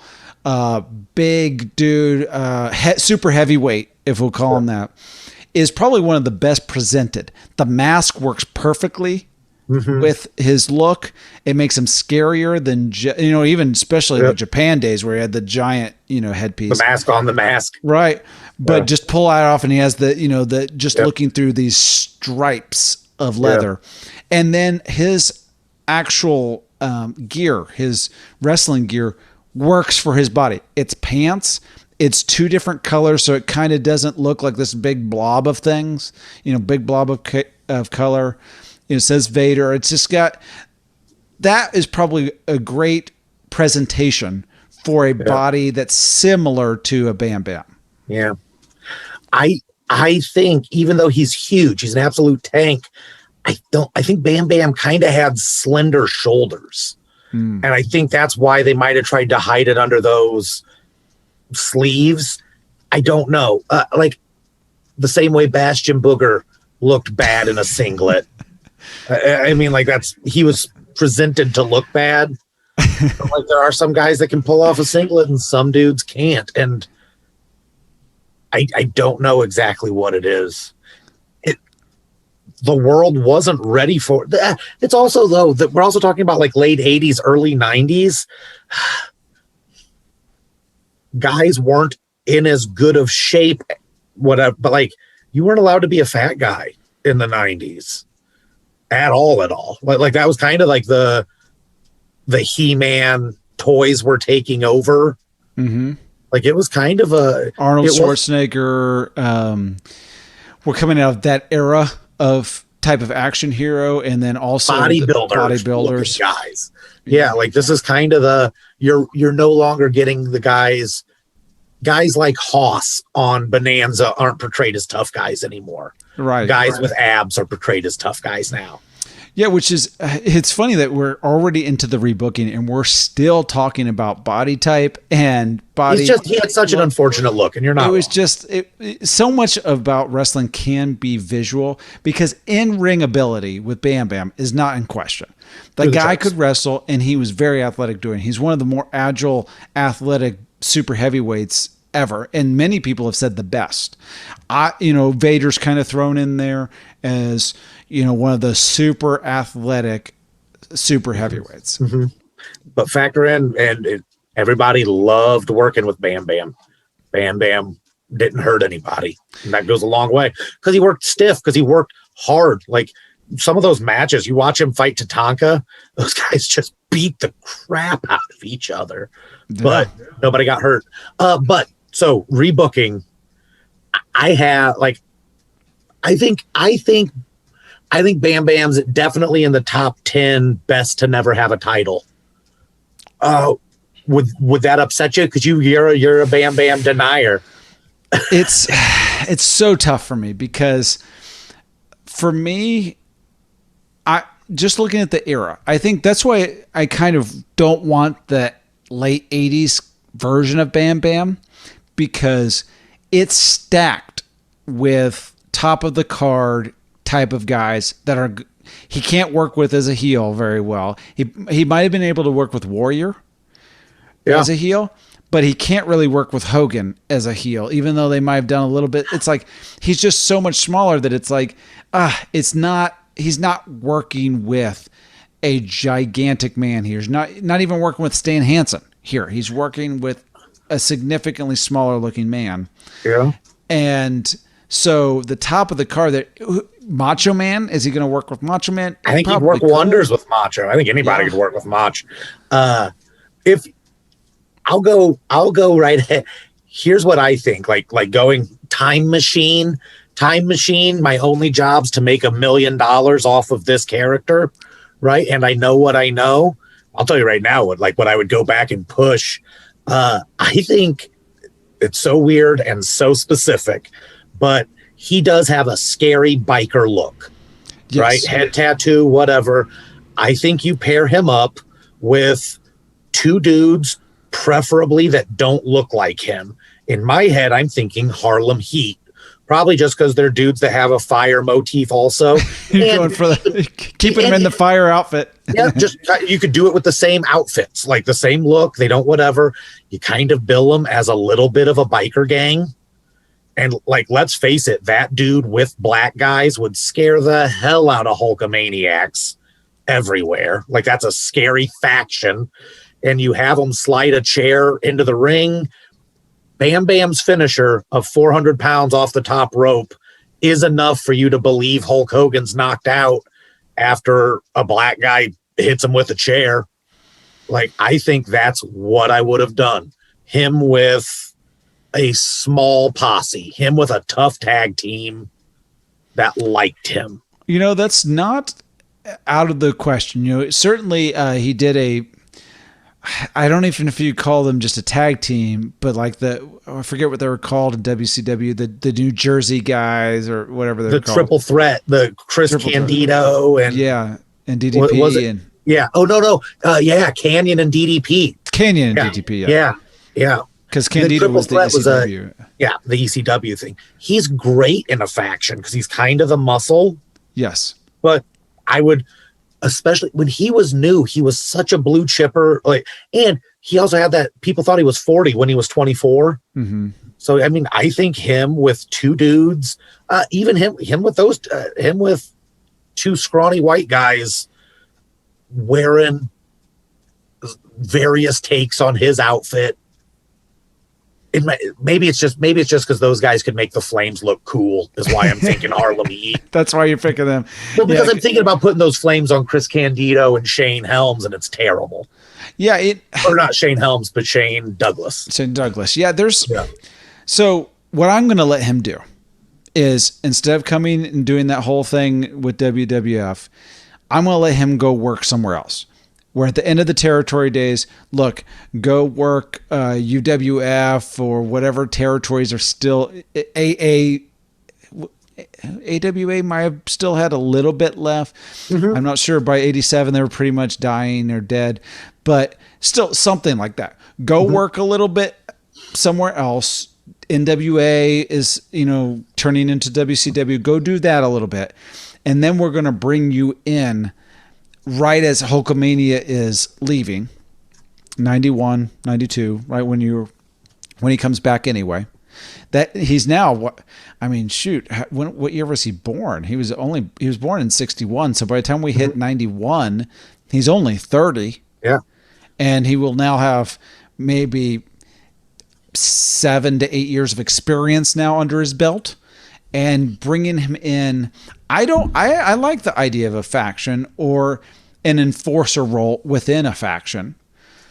big dude, super heavyweight, if we'll call him that, is probably one of the best presented. The mask works perfectly with his look. It makes him scarier than, even especially the Japan days where he had the giant, headpiece. The mask on the mask. Right. But just pull that off and he has the looking through these stripes of leather. And then his actual gear, his wrestling gear, works for his body. It's pants. It's two different colors, so it kind of doesn't look like this big blob of things, big blob of color. It says Vader. It's just got, that is probably a great presentation for a body that's similar to a Bam Bam. Yeah. I think even though he's huge, he's an absolute tank. I think Bam Bam kind of had slender shoulders. And I think that's why they might have tried to hide it under those sleeves. I don't know. Like the same way Bastion Booger looked bad in a singlet. I mean, like he was presented to look bad. But like there are some guys that can pull off a singlet and some dudes can't. And I don't know exactly what it is. The world wasn't ready for it. It's also, though, that we're also talking about like late 80s, early 90s. Guys weren't in as good of shape, whatever, but like you weren't allowed to be a fat guy in the 90s at all. Like that was kind of like the He-Man toys were taking over. Mm-hmm. Like it was kind of Arnold Schwarzenegger. We're coming out of that era of type of action hero, and then also bodybuilders guys. Yeah, like this is kind of you're no longer getting the guys like Hoss on Bonanza aren't portrayed as tough guys anymore. Right. Guys with abs are portrayed as tough guys now. Yeah, which is, it's funny that we're already into the rebooking and we're still talking about body type and body. He had such an unfortunate look, and you're not. It was just so much about wrestling can be visual because in-ring ability with Bam Bam is not in question. The guy could wrestle, and he was very athletic doing it. He's one of the more agile, athletic super heavyweights ever, and many people have said the best. Vader's kind of thrown in there as one of the super athletic super heavyweights. Mm-hmm. But factor in, everybody loved working with Bam Bam. Bam Bam didn't hurt anybody, and that goes a long way because he worked stiff, because he worked hard. Like some of those matches, you watch him fight Tatanka, those guys just beat the crap out of each other, but nobody got hurt. So rebooking, I think Bam Bam's definitely in the top 10 best to never have a title. Would that upset you? Because you're a Bam Bam denier. It's so tough for me because for me, I just looking at the era, I think that's why I kind of don't want the late 80s version of Bam Bam, because it's stacked with top of the card type of guys that he can't work with as a heel very well. He might have been able to work with Warrior as a heel, but he can't really work with Hogan as a heel, even though they might have done a little bit. It's like he's just so much smaller that it's like he's not working with a gigantic man here. He's not even working with Stan Hansen here. He's working with a significantly smaller looking man. Yeah. And so the top of the card, Macho Man, is he going to work with Macho Man? I think he'd work wonders with Macho. I think anybody could work with Macho. If I'll go right ahead. Here's what I think. Like going time machine. My only job's to make $1 million off of this character, right? And I know what I know. I'll tell you right now what I would go back and push. I think it's so weird and so specific, but he does have a scary biker look, right? Head tattoo, whatever. I think you pair him up with two dudes, preferably that don't look like him. In my head, I'm thinking Harlem Heat, probably just because they're dudes that have a fire motif also. You're going for keeping them in the fire outfit. Yeah, just you could do it with the same outfits, like the same look. They don't whatever. You kind of bill them as a little bit of a biker gang. And like, let's face it, that dude with black guys would scare the hell out of Hulkamaniacs everywhere. Like that's a scary faction. And you have them slide a chair into the ring. Bam Bam's finisher of 400 pounds off the top rope is enough for you to believe Hulk Hogan's knocked out after a black guy hits him with a chair. Like, I think that's what I would have done. Him with a small posse, him with a tough tag team that liked him. That's not out of the question. Certainly he did I don't even know if you call them just a tag team, but like I forget what they were called in WCW, the New Jersey guys or whatever they're called. The triple threat, the Chris Candido and and DDP was it? Canyon and DDP. DDP. Yeah. Because Candido was the ECW. The ECW thing. He's great in a faction because he's kind of the muscle. Yes. But I would, especially when he was new, he was such a blue chipper. And he also had that people thought he was 40 when he was 24. Mm-hmm. So, I mean, I think him with two dudes, even him with two scrawny white guys wearing various takes on his outfit. Maybe it's just because those guys could make the Flames look cool is why I'm thinking Harlem Heat. That's why you're picking them. Well, because I'm thinking about putting those flames on Chris Candido and Shane Helms, and it's terrible. Yeah, or not Shane Helms, but Shane Douglas. Yeah, So what I'm going to let him do is instead of coming and doing that whole thing with WWF, I'm going to let him go work somewhere else. Where at the end of the territory days, look, go work UWF or whatever territories are still AWA might have still had a little bit left. Mm-hmm. I'm not sure. By 87, they were pretty much dying or dead, but still something like that. Go work a little bit somewhere else. NWA is, turning into WCW. Go do that a little bit. And then we're going to bring you in right as Hulkamania is leaving, 91, 92, right when he comes back anyway. That he's now what year was he born? He was born in 61. So by the time we hit 91, he's only 30. Yeah. And he will now have maybe 7 to 8 years of experience now under his belt. And bringing him in, I like the idea of a faction or an enforcer role within a faction.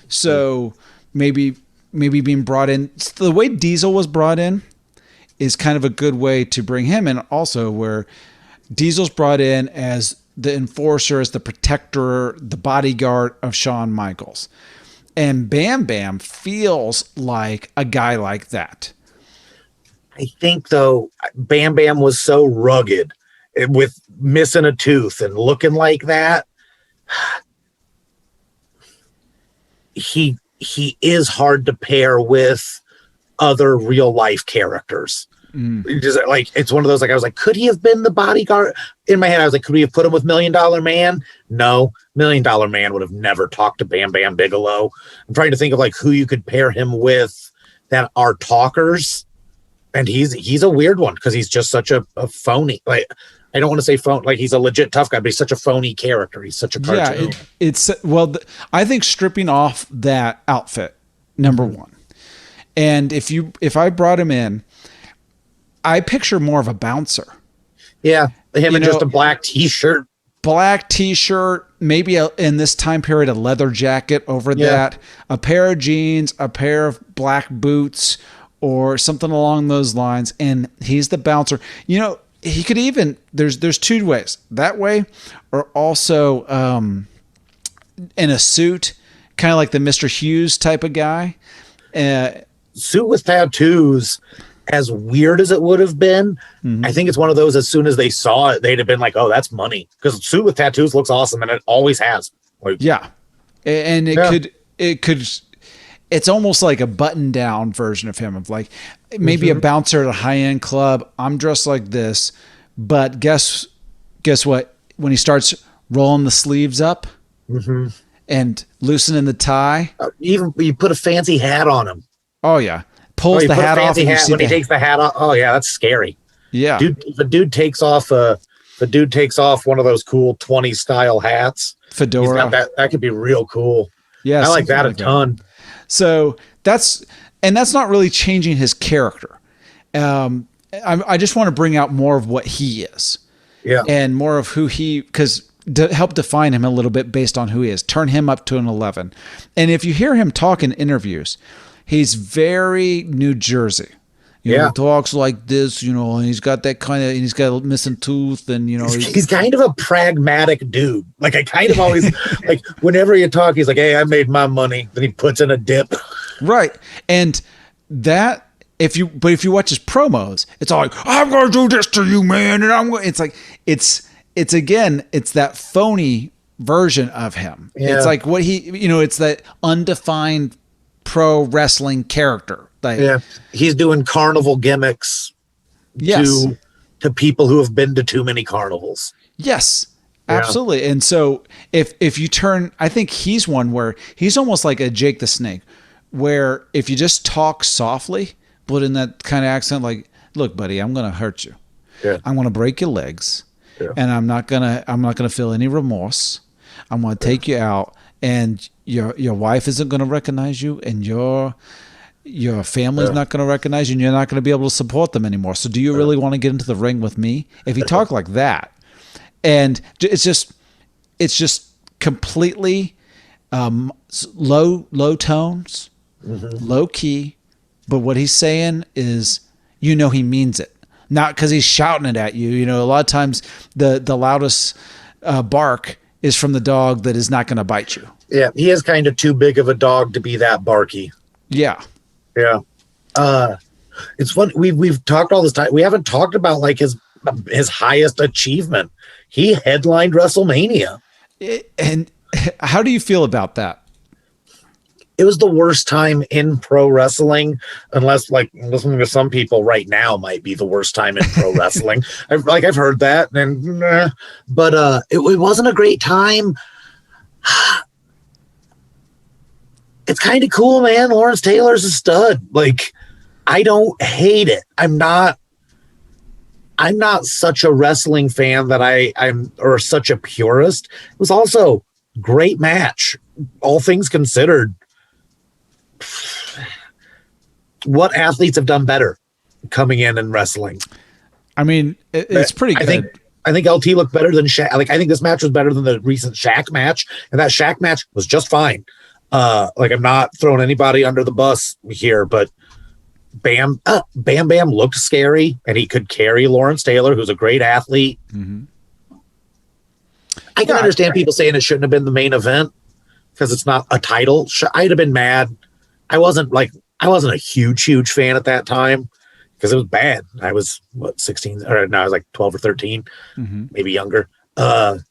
So maybe being brought in, the way Diesel was brought in is kind of a good way to bring him in also, where Diesel's brought in as the enforcer, as the protector, the bodyguard of Shawn Michaels. And Bam Bam feels like a guy like that. I think, though, Bam Bam was so rugged with missing a tooth and looking like that. He is hard to pair with other real life characters. Just like, it's one of those, like, I was like, could he have been the bodyguard? In my head, I was like, could we have put him with $1 Million Man? No, $1 Million Man would have never talked to Bam Bam Bigelow. I'm trying to think of like who you could pair him with that are talkers. And he's a weird one because he's just such a phony. Like, I don't want to say phone, like he's a legit tough guy, but he's such a phony character. He's such a cartoon. Yeah, I think stripping off that outfit, number one. And if I brought him in, I picture more of a bouncer. Yeah, him in just a black t-shirt. Maybe in this time period, a leather jacket over that, a pair of jeans, a pair of black boots, or something along those lines. And he's the bouncer. He could even, there's two ways. That way, or also in a suit, kind of like the Mr. Hughes type of guy. Suit with tattoos, as weird as it would have been, I think it's one of those, as soon as they saw it, they'd have been like, oh, that's money. Because suit with tattoos looks awesome, and it always has. And it could, it's almost like a button-down version of him, of like maybe a bouncer at a high-end club. I'm dressed like this, but guess what? When he starts rolling the sleeves up and loosening the tie, even you put a fancy hat on him. Oh yeah, pulls the hat off. When he takes the hat off, oh yeah, that's scary. Yeah, if a dude takes off one of those cool 20s style hats, fedora, that could be real cool. Yeah, I like that a ton. So that's not really changing his character. I just want to bring out more of what he is. Yeah. And more of who because to help define him a little bit based on who he is. Turn him up to an 11. And if you hear him talk in interviews, he's very New Jersey. He talks like this, and he's got that kind of, and he's got a missing tooth, and he's kind of a pragmatic dude. Like I kind of always like whenever you talk, he's like, "Hey, I made my money." Then he puts in a dip. Right, and that. If you watch his promos, it's all like, "I'm going to do this to you, man," and I'm going. It's like it's that phony version of him. Yeah. It's like what he, it's that undefined pro wrestling character. Like, he's doing carnival gimmicks. Yes. To people who have been to too many carnivals. Yes. Absolutely. And so if you turn, I think he's one where he's almost like a Jake the Snake, where if you just talk softly, but in that kind of accent, like, "Look, buddy, I'm going to hurt you. Yeah. I'm going to break your legs, and I'm not gonna feel any remorse. I'm going to take you out, and your wife isn't going to recognize you, and your family's not going to recognize you, and you're not going to be able to support them anymore. So, do you really want to get into the ring with me?" If you talk like that, and it's just completely low tones, low key. But what he's saying is, he means it. Not because he's shouting it at you. A lot of times the loudest bark is from the dog that is not going to bite you. Yeah, he is kind of too big of a dog to be that barky. Yeah. Yeah. It's fun. We've talked all this time. We haven't talked about like his highest achievement. He headlined WrestleMania. And how do you feel about that? It was the worst time in pro wrestling, unless listening to some people right now might be the worst time in pro wrestling. I've heard that, but it wasn't a great time. It's kind of cool, man. Lawrence Taylor's a stud. Like, I don't hate it. I'm not such a wrestling fan that I'm such a purist. It was also a great match, all things considered. What athletes have done better coming in wrestling? I mean, it's pretty good. I think LT looked better than Shaq. Like, I think this match was better than the recent Shaq match, and that Shaq match was just fine. I'm not throwing anybody under the bus here, but Bam looked scary, and he could carry Lawrence Taylor, who's a great athlete. Mm-hmm. I can understand people saying it shouldn't have been the main event because it's not a title. I'd have been mad. I wasn't a huge fan at that time because it was bad. I was 16 or no, I was like 12 or 13, maybe younger. But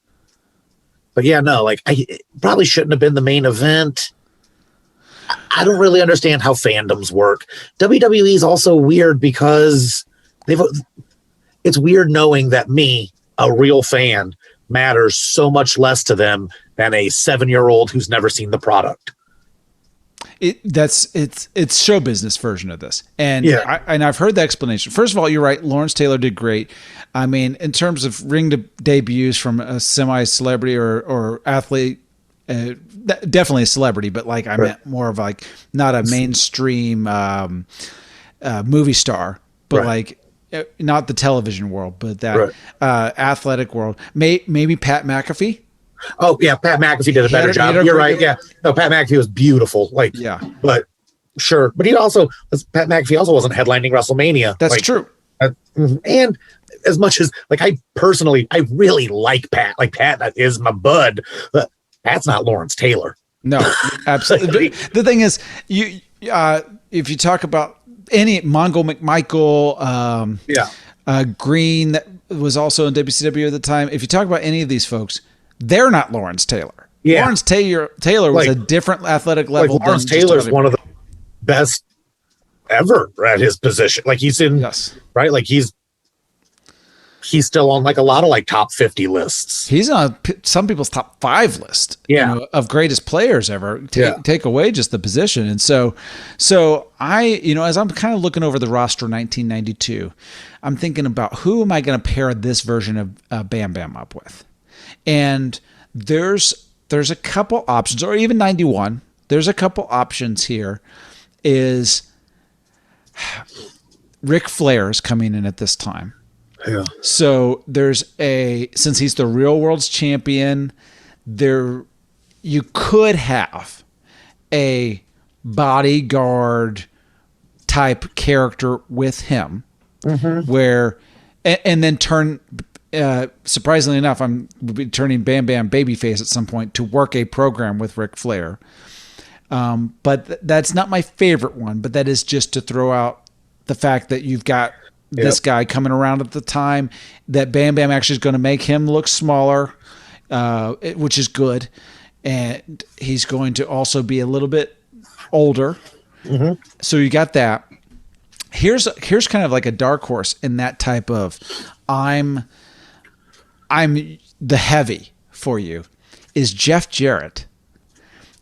yeah, no, I probably shouldn't have been the main event. I don't really understand how fandoms work. WWE is also weird because it's weird knowing that me, a real fan, matters so much less to them than a 7-year-old who's never seen the product. It's show business version of this. And I've heard the explanation. First of all, you're right. Lawrence Taylor did great. I mean, in terms of ring debuts from a semi-celebrity or athlete, definitely a celebrity, but I meant more of not a mainstream movie star, but not the television world, but that athletic world. Maybe Pat McAfee. Oh yeah, Pat McAfee did a better job. You're right. Yeah, no, Pat McAfee was beautiful. But sure, but Pat McAfee also wasn't headlining WrestleMania. That's true. And as much as I really like Pat. Pat is my bud, but Pat's not Lawrence Taylor. No, absolutely. The thing is, if you talk about any Mongo McMichael, Green that was also in WCW at the time. If you talk about any of these folks, they're not Lawrence Taylor. Yeah. Lawrence Taylor was a different athletic level. Lawrence Taylor's one of the best ever at his position. He's in right. He's still on a lot of top 50 lists. He's on some people's top 5 list. Of greatest players ever. Take away just the position, and so I as I'm kind of looking over the roster 1992, I'm thinking about who am I going to pair this version of Bam Bam up with. And there's a couple options, or even 91. There's a couple options here. Is Ric Flair's coming in at this time. Yeah. So since he's the real world's champion, you could have a bodyguard type character with him, where, and then turn. Surprisingly enough, we'll be turning Bam Bam babyface at some point to work a program with Ric Flair. But that's not my favorite one. But that is just to throw out the fact that you've got this guy coming around at the time that Bam Bam actually is going to make him look smaller, which is good. And he's going to also be a little bit older. So you got that. Here's kind of like a dark horse in that type of I'm the heavy for you is Jeff Jarrett.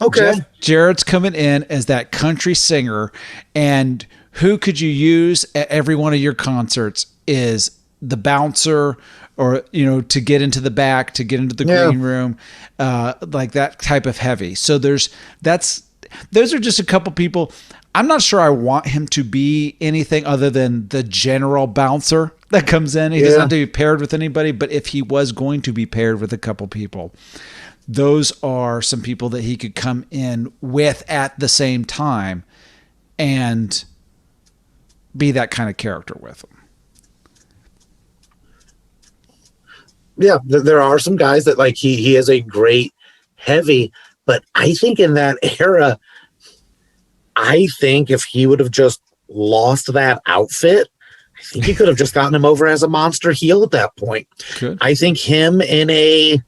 Okay. Jeff Jarrett's coming in as that country singer, and who could you use at every one of your concerts is the bouncer, or, to get into the back, to get into the green room, like that type of heavy. So those are just a couple people. I'm not sure I want him to be anything other than the general bouncer that comes in. He doesn't have to be paired with anybody, but if he was going to be paired with a couple people, those are some people that he could come in with at the same time and be that kind of character with him. Yeah, there are some guys that like he is a great heavy, but I think in that era, I think if he would have just lost that outfit, I think you could have just gotten him over as a monster heel at that point. Good. I think him in a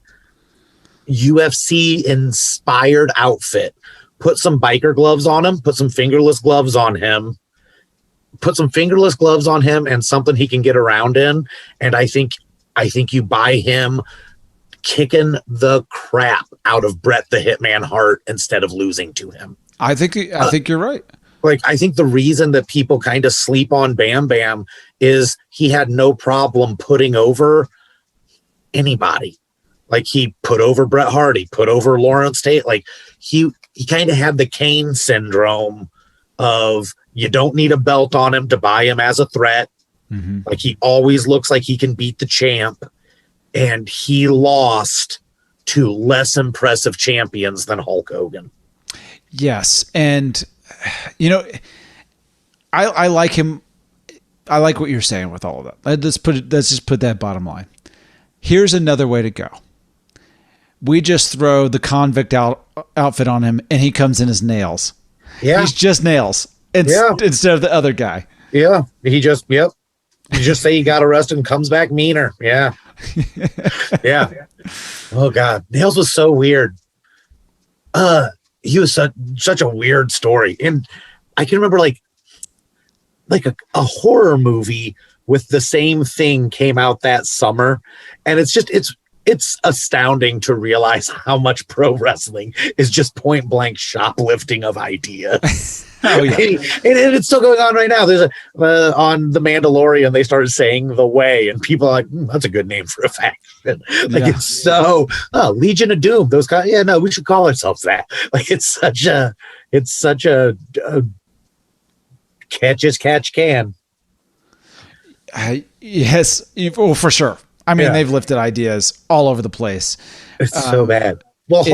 UFC inspired outfit, put some biker gloves on him, put some fingerless gloves on him, and something he can get around in. And I think you buy him kicking the crap out of Bret the Hitman Hart instead of losing to him. I think you're right. Like, I think the reason that people kind of sleep on Bam Bam is he had no problem putting over anybody. Like, he put over Bret Hart, he put over Lawrence Tate. Like, he kind of had the Kane syndrome of you don't need a belt on him to buy him as a threat. Like, he always looks like he can beat the champ, and he lost to less impressive champions than Hulk Hogan. Yes. And, I like him. I like what you're saying with all of that. Let's just put that bottom line. Here's another way to go. We just throw the convict outfit on him, and he comes in as Nails. Yeah. He's just Nails instead of the other guy. Yeah. You just say he got arrested and comes back meaner. Yeah. Yeah. Oh God. Nails was so weird. He was such a weird story. And I can remember like a horror movie with the same thing came out that summer. And it's astounding to realize how much pro wrestling is just point blank shoplifting of ideas. Oh, yeah. and it's still going on right now. There's on The Mandalorian, they started saying The Way, and people are like, that's a good name for a faction. Like, it's so Legion of Doom. Those guys, no, we should call ourselves that. Like, it's such a catch as catch can. Yes, for sure. I mean, they've lifted ideas all over the place. It's so bad. Well,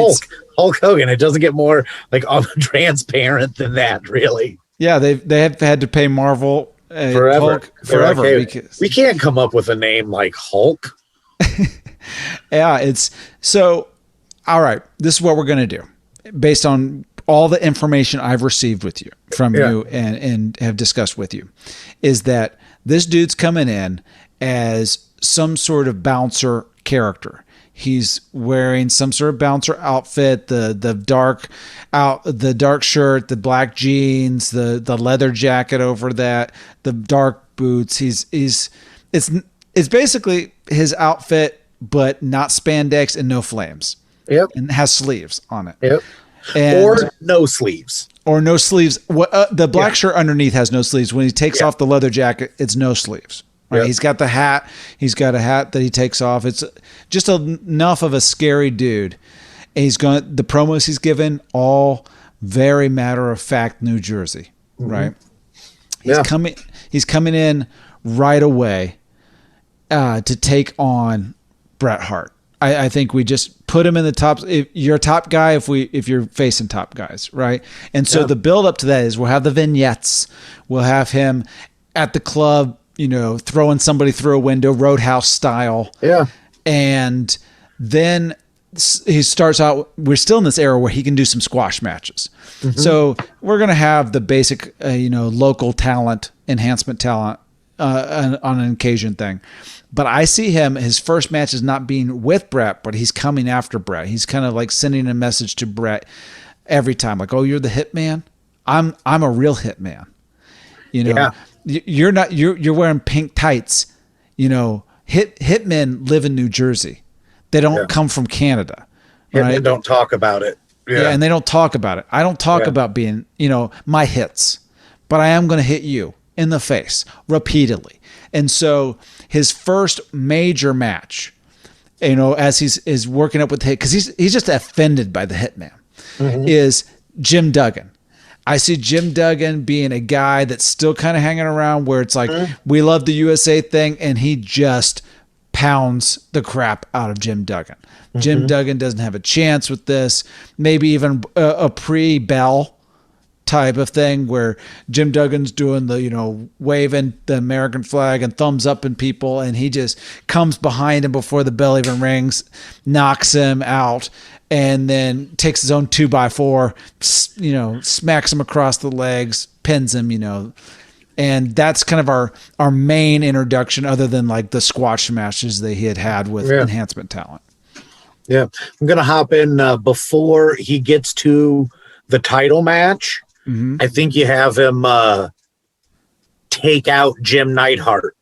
Hulk Hogan, it doesn't get more like transparent than that, really. Yeah, they have had to pay Marvel forever. Like, because we can't come up with a name like Hulk. Yeah, it's so. All right, this is what we're gonna do, based on all the information I've received from you and have discussed with you, is that this dude's coming in as some sort of bouncer character. He's wearing some sort of bouncer outfit, the dark shirt, the black jeans, the leather jacket over that, the dark boots. It's basically his outfit, but not spandex and no flames. Yep. And has sleeves on it. Yep. Or no sleeves. The black shirt underneath has no sleeves. When he takes off the leather jacket, it's no sleeves. Right? Yep. He's got the hat. He's got a hat that he takes off. It's just enough of a scary dude. And the promos he's given, all very matter of fact, New Jersey, right? He's coming in right away to take on Bret Hart. I think we just put him in the top. If you're a top guy, if you're facing top guys, right? And so the build up to that is we'll have the vignettes. We'll have him at the club, throwing somebody through a window, Roadhouse style. Yeah. And then he starts out, we're still in this era where he can do some squash matches. Mm-hmm. So we're going to have the basic, local talent, enhancement talent on an occasion thing. But I see him, his first match is not being with Brett, but he's coming after Brett. He's kind of like sending a message to Brett every time. Like, oh, you're the hitman? I'm a real hitman. You're wearing pink tights. Hitmen live in New Jersey. They don't come from Canada. Right? They don't talk about it. Yeah, and they don't talk about it. I don't talk about being, my hits, but I am going to hit you in the face repeatedly. And so his first major match, as he's working up with the hit, because he's just offended by the hitman, is Jim Duggan. I see Jim Duggan being a guy that's still kind of hanging around where it's like, we love the USA thing, and he just pounds the crap out of Jim Duggan. Jim Duggan doesn't have a chance with this. Maybe even a pre-Bell type of thing where Jim Duggan's doing the, waving the American flag and thumbs up in people, and he just comes behind him before the bell even rings, knocks him out, and then takes his own 2x4, smacks him across the legs, pins him, and that's kind of our main introduction, other than like the squash matches that he had with enhancement talent. Yeah. I'm going to hop in before he gets to the title match. I think you have him take out Jim Neidhart,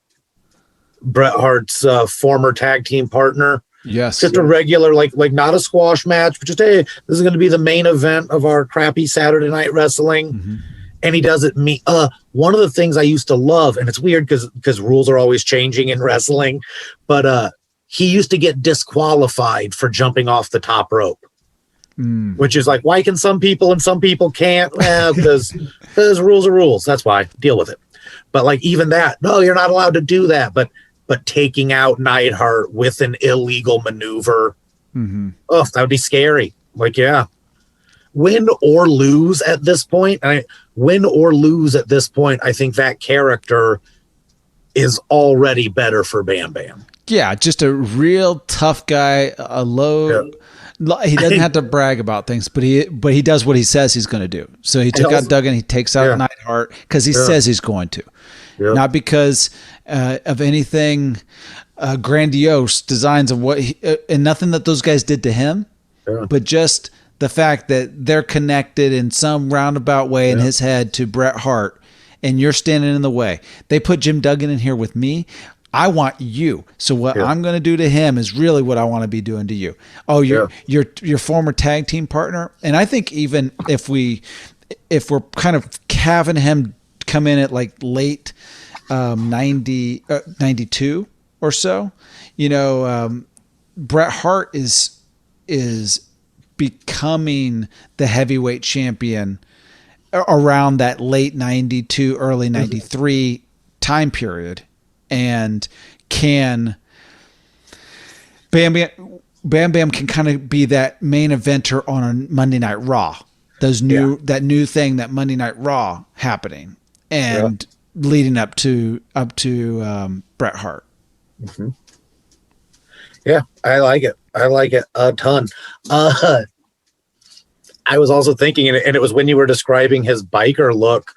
Bret Hart's former tag team partner. Yes. Just a regular, like not a squash match, but just, hey, this is going to be the main event of our crappy Saturday Night Wrestling. And he does it. One of the things I used to love, and it's weird because rules are always changing in wrestling, but he used to get disqualified for jumping off the top rope. Which is like, why can some people and some people can't? Well, because rules are rules. That's why. Deal with it. But like even that, no, you're not allowed to do that. But taking out Neidhart with an illegal maneuver, that would be scary. Like, yeah. Win or lose at this point, I think that character is already better for Bam Bam. Yeah, just a real tough guy, he doesn't have to brag about things, but he does what he says he's going to do. So he took out Duggan, he takes out Neidhart because he says he's going to. Not because of anything grandiose designs of what and nothing that those guys did to him, but just the fact that they're connected in some roundabout way in his head to Bret Hart, and you're standing in the way. They put Jim Duggan in here with me. I want you. So what I'm going to do to him is really what I want to be doing to you. Oh, your former tag team partner. And I think even if we're kind of having him come in at like late 92 or so, Bret Hart is becoming the heavyweight champion around that late 92, early 93 time period. And Bam Bam can kind of be that main eventer on a Monday Night Raw. That new thing, that Monday Night Raw happening and leading up to Bret Hart. Yeah, I like it. I like it a ton. I was also thinking, and it was when you were describing his biker look,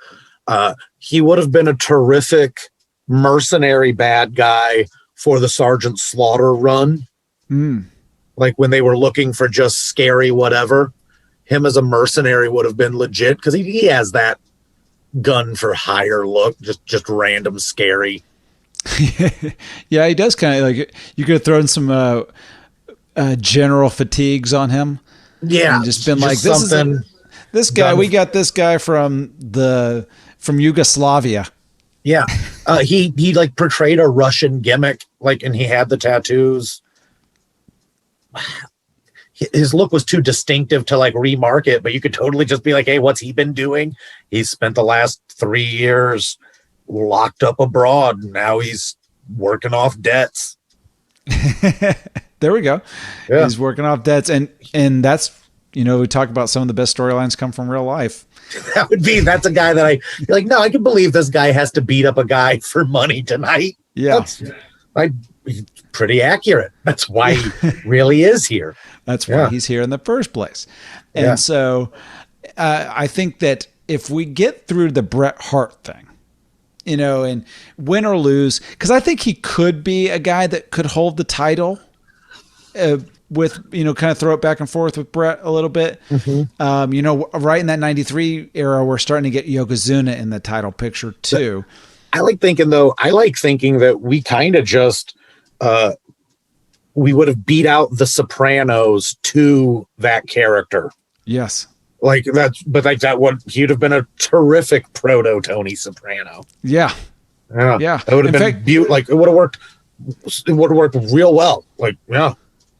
he would have been a terrific mercenary bad guy for the Sergeant Slaughter run. Like when they were looking for just scary whatever, him as a mercenary would have been legit because he has that gun for hire look, just random scary. Yeah, he does kind of like, you could have thrown some general fatigues on him. Yeah, and just been like, this guy. We got this guy from Yugoslavia. Yeah, he like portrayed a Russian gimmick, like, and he had the tattoos. His look was too distinctive to like remarket, but you could totally just be like, hey, what's he been doing? He's spent the last 3 years locked up abroad. Now he's working off debts. There we go. Yeah. He's working off debts. And that's, we talk about some of the best storylines come from real life. That's a guy that you're like, no, I can believe this guy has to beat up a guy for money tonight. Yeah. He's pretty accurate. That's why he really is here. That's why he's here in the first place. And so I think that if we get through the Bret Hart thing, and win or lose, because I think he could be a guy that could hold the title with, kind of throw it back and forth with Bret a little bit. Mm-hmm. Right in that 93 era, we're starting to get Yokozuna in the title picture too. I like thinking that we kind of just, we would have beat out the Sopranos to that character. Yes. That he'd have been a terrific proto Tony Soprano. Yeah. Yeah. It would have been beautiful. It would have worked. It would have worked real well.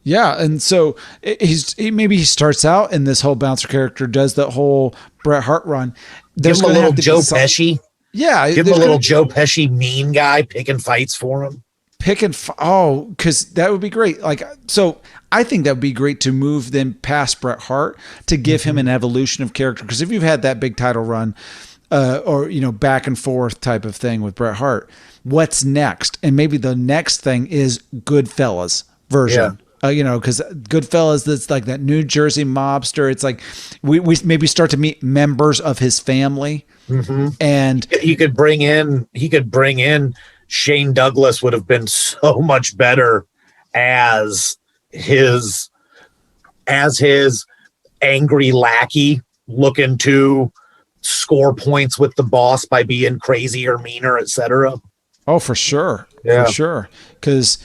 Yeah. And so maybe he starts out in this whole bouncer character, does that whole Bret Hart run. Give him a little Joe Pesci. Yeah. Give him a little Joe Pesci mean guy picking fights for him. Because that would be great. So I think that would be great to move them past Bret Hart to give him an evolution of character. Because if you've had that big title run, or back and forth type of thing with Bret Hart, what's next? And maybe the next thing is Goodfellas version. Because Goodfellas, that's like that New Jersey mobster. It's like we maybe start to meet members of his family, and he could bring in. Shane Douglas would have been so much better as his angry lackey looking to score points with the boss by being crazy or meaner, etc. Oh, for sure. Yeah. For sure. Because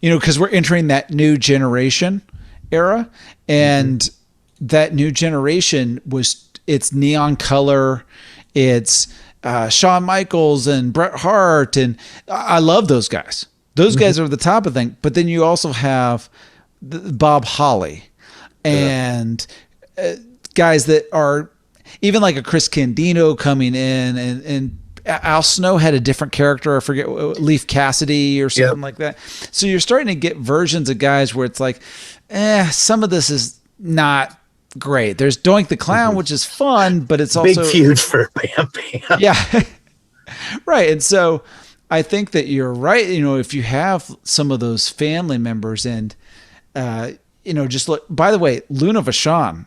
we're entering that new generation era, and that new generation it's neon color. It's Shawn Michaels and Bret Hart, and I love those guys. Those guys are the top of the thing. But then you also have Bob Holly and guys that are even like a Chris Candido coming in, and Al Snow had a different character. I forget, Leif Cassidy or something like that. So you're starting to get versions of guys where it's like, some of this is not great. There's Doink the Clown, which is fun, but it's also big feud for Bam Bam. Yeah. Right. And so I think that you're right. If you have some of those family members and, just look, by the way, Luna Vachon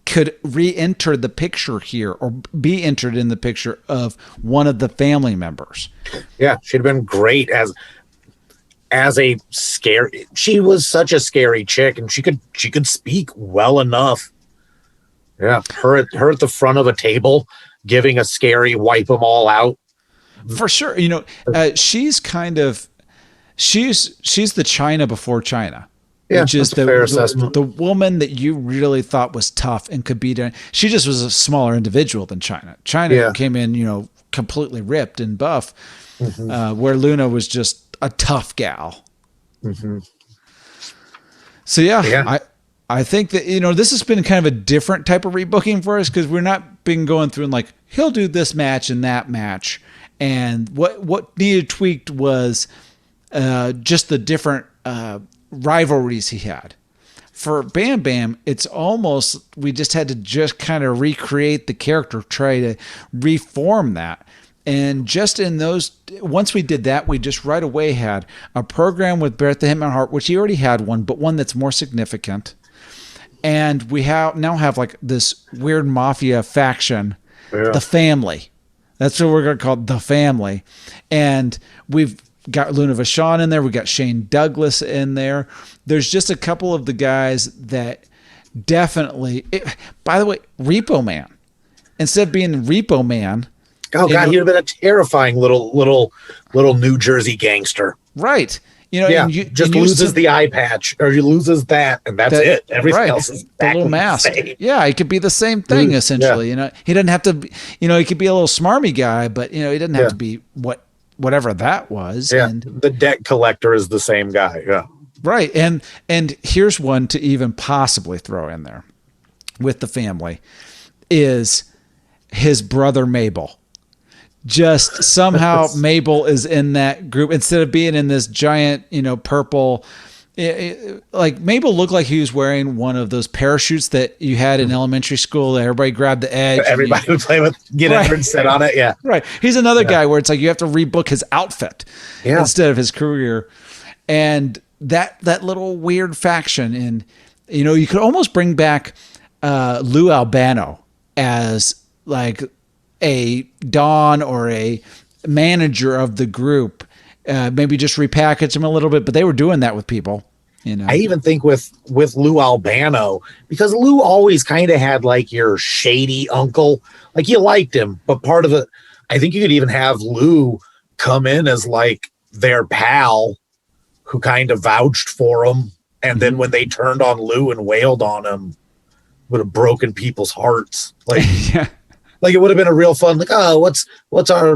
could re-enter the picture here or be entered in the picture of one of the family members. Yeah. She'd have been great as a scary, she was such a scary chick, and she could speak well enough. Yeah, her at the front of a table, giving a scary wipe them all out. For sure, she's she's the China before China, which is the woman that you really thought was tough and could beat. She just was a smaller individual than China. China came in, completely ripped and buff, where Luna was just a tough gal. So I think that, this has been kind of a different type of rebooking for us, because we're not been going through and like, he'll do this match and that match. And what needed tweaked was just the different rivalries he had. For Bam Bam, it's almost, we just had to just kind of recreate the character, try to reform that. And just in those, once we did that, we just right away had a program with Bret the Hitman Hart, which he already had one, but one that's more significant. And we now have like this weird mafia faction, the Family. That's what we're going to call The Family. And we've got Luna Vachon in there. We've got Shane Douglas in there. There's just a couple of the guys that definitely, by the way, Repo Man. Instead of being Repo Man. Oh God, he'd have been a terrifying little New Jersey gangster. Right. And just loses the eye patch, or he loses that, and that's it. Everything else is the little mask. Yeah, it could be the same thing essentially. He doesn't have to. He could be a little smarmy guy, but he doesn't have to be whatever that was. Yeah, and the debt collector is the same guy. Yeah, right. And here's one to even possibly throw in there with the Family is his brother Mabel. Just somehow Mabel is in that group instead of being in this giant, purple, like Mabel looked like he was wearing one of those parachutes that you had in elementary school that everybody grabbed the edge. Everybody would play with, get in and sit on it. Yeah. Right. He's another guy where it's like you have to rebook his outfit instead of his career. And that little weird faction. And, you could almost bring back Lou Albano as like a Don or a manager of the group. Maybe just repackage him a little bit, but they were doing that with people. I even think with Lou Albano, because Lou always kind of had like your shady uncle, like you liked him, but part of it, I think you could even have Lou come in as like their pal who kind of vouched for him. And then when they turned on Lou and wailed on him, would have broken people's hearts. Like, like it would have been a real fun, like, oh, what's our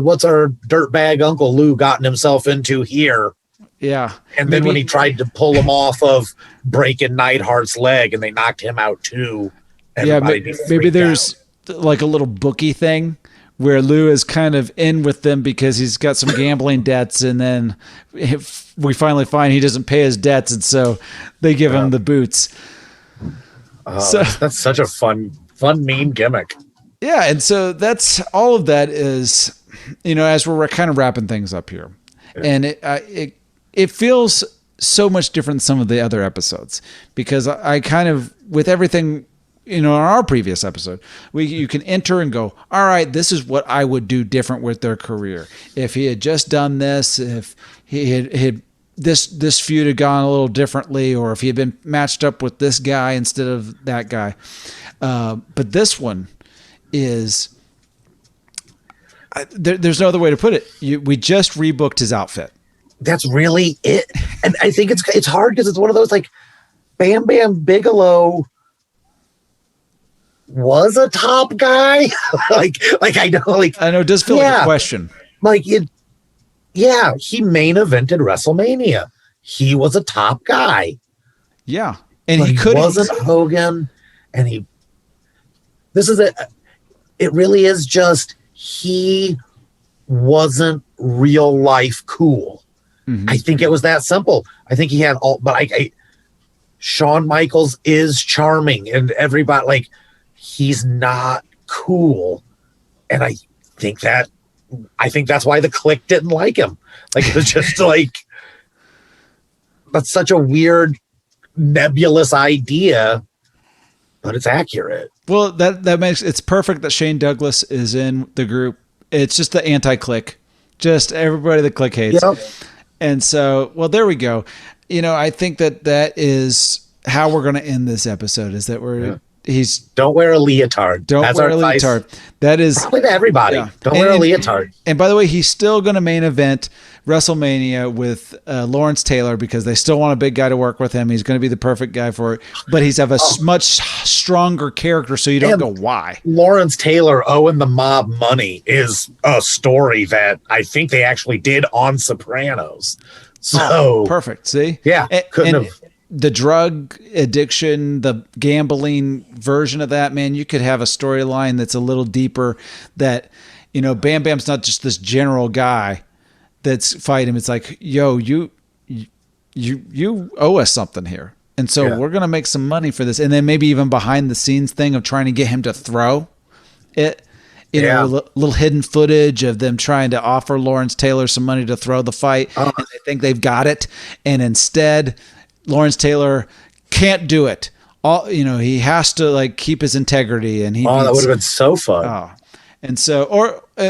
dirtbag Uncle Lou gotten himself into here? Yeah. And then when he tried to pull him off of breaking Neidhart's leg and they knocked him out too. Maybe there's like a little bookie thing where Lou is kind of in with them because he's got some gambling debts, and then we finally find he doesn't pay his debts, and so they give him the boots. So that's such a fun meme gimmick. Yeah, and so that's all of that is, as we're kind of wrapping things up here. And it feels so much different than some of the other episodes, because I kind of, with everything, in our previous episode, you can enter and go, all right, this is what I would do different with their career. If he had just done this, if he had this feud had gone a little differently, or if he had been matched up with this guy instead of that guy. But this one is, there's no other way to put it. We just rebooked his outfit. That's really it. And I think it's hard because it's one of those, like, Bam Bigelow was a top guy. like I know it does feel like a question. Like it, he main evented WrestleMania. He was a top guy. Yeah. And he wasn't Hogan. And it really is just, he wasn't real life cool. Mm-hmm. I think it was that simple. I think he had Shawn Michaels is charming and everybody, like, he's not cool. And I think that's why the clique didn't like him. Like, it was just like, that's such a weird, nebulous idea, but it's accurate. Well, that makes it's perfect that Shane Douglas is in the group. It's just the anti-clique, just everybody the clique hates. Yep. And so, well, there we go. I think that is how we're going to end this episode, is that don't wear a leotard. Don't wear a leotard. That is probably to everybody. Yeah. Don't wear a leotard. And by the way, he's still going to main event WrestleMania with Lawrence Taylor, because they still want a big guy to work with him. He's going to be the perfect guy for it, but he's have a much stronger character, so you don't go, why? Lawrence Taylor owing the mob money is a story that I think they actually did on Sopranos. So perfect. See? Yeah. Couldn't have. The drug addiction, the gambling version of that, man, you could have a storyline that's a little deeper, that, Bam Bam's not just this general guy that's fighting him. It's like, yo, you owe us something here. And so we're going to make some money for this. And then maybe even behind the scenes thing of trying to get him to throw it, little hidden footage of them trying to offer Lawrence Taylor some money to throw the fight. And they think they've got it. And instead, Lawrence Taylor can't do it. He has to keep his integrity, and that would have been so fun. And so,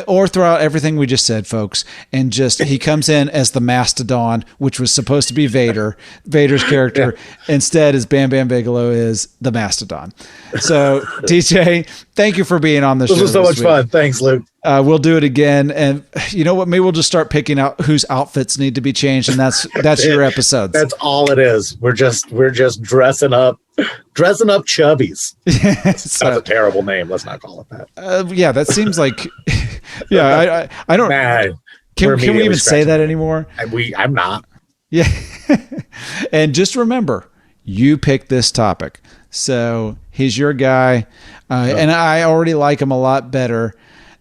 or throw out everything we just said, folks, and just he comes in as the Mastodon, which was supposed to be Vader's character. Instead, as Bam Bigelow is the Mastodon. So, DJ, thank you for being on the show. This was so much fun. Thanks, Luke. We'll do it again, and you know what? Maybe we'll just start picking out whose outfits need to be changed, and that's your episodes. That's all it is. We're just dressing up chubbies. That's a terrible name. Let's not call it that. That seems like. Yeah, I don't. Can we even say that anymore? I'm not. Yeah, and just remember, you picked this topic, so he's your guy, and I already like him a lot better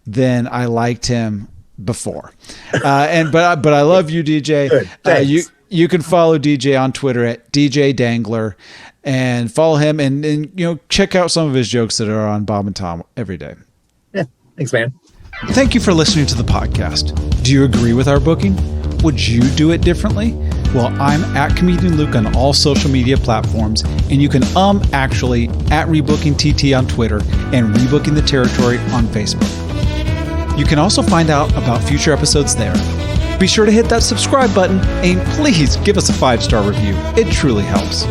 than I liked him before. But I love you, DJ. You can follow DJ on Twitter at DJ Dangler and follow him and check out some of his jokes that are on Bob and Tom every day. Yeah, thanks, man. Thank you for listening to the podcast. Do you agree with our booking? Would you do it differently? Well, I'm at Comedian Luke on all social media platforms, and you can actually at Rebooking TT on Twitter and Rebooking the Territory on Facebook. You can also find out about future episodes there. Be sure to hit that subscribe button and please give us a 5-star review. It truly helps.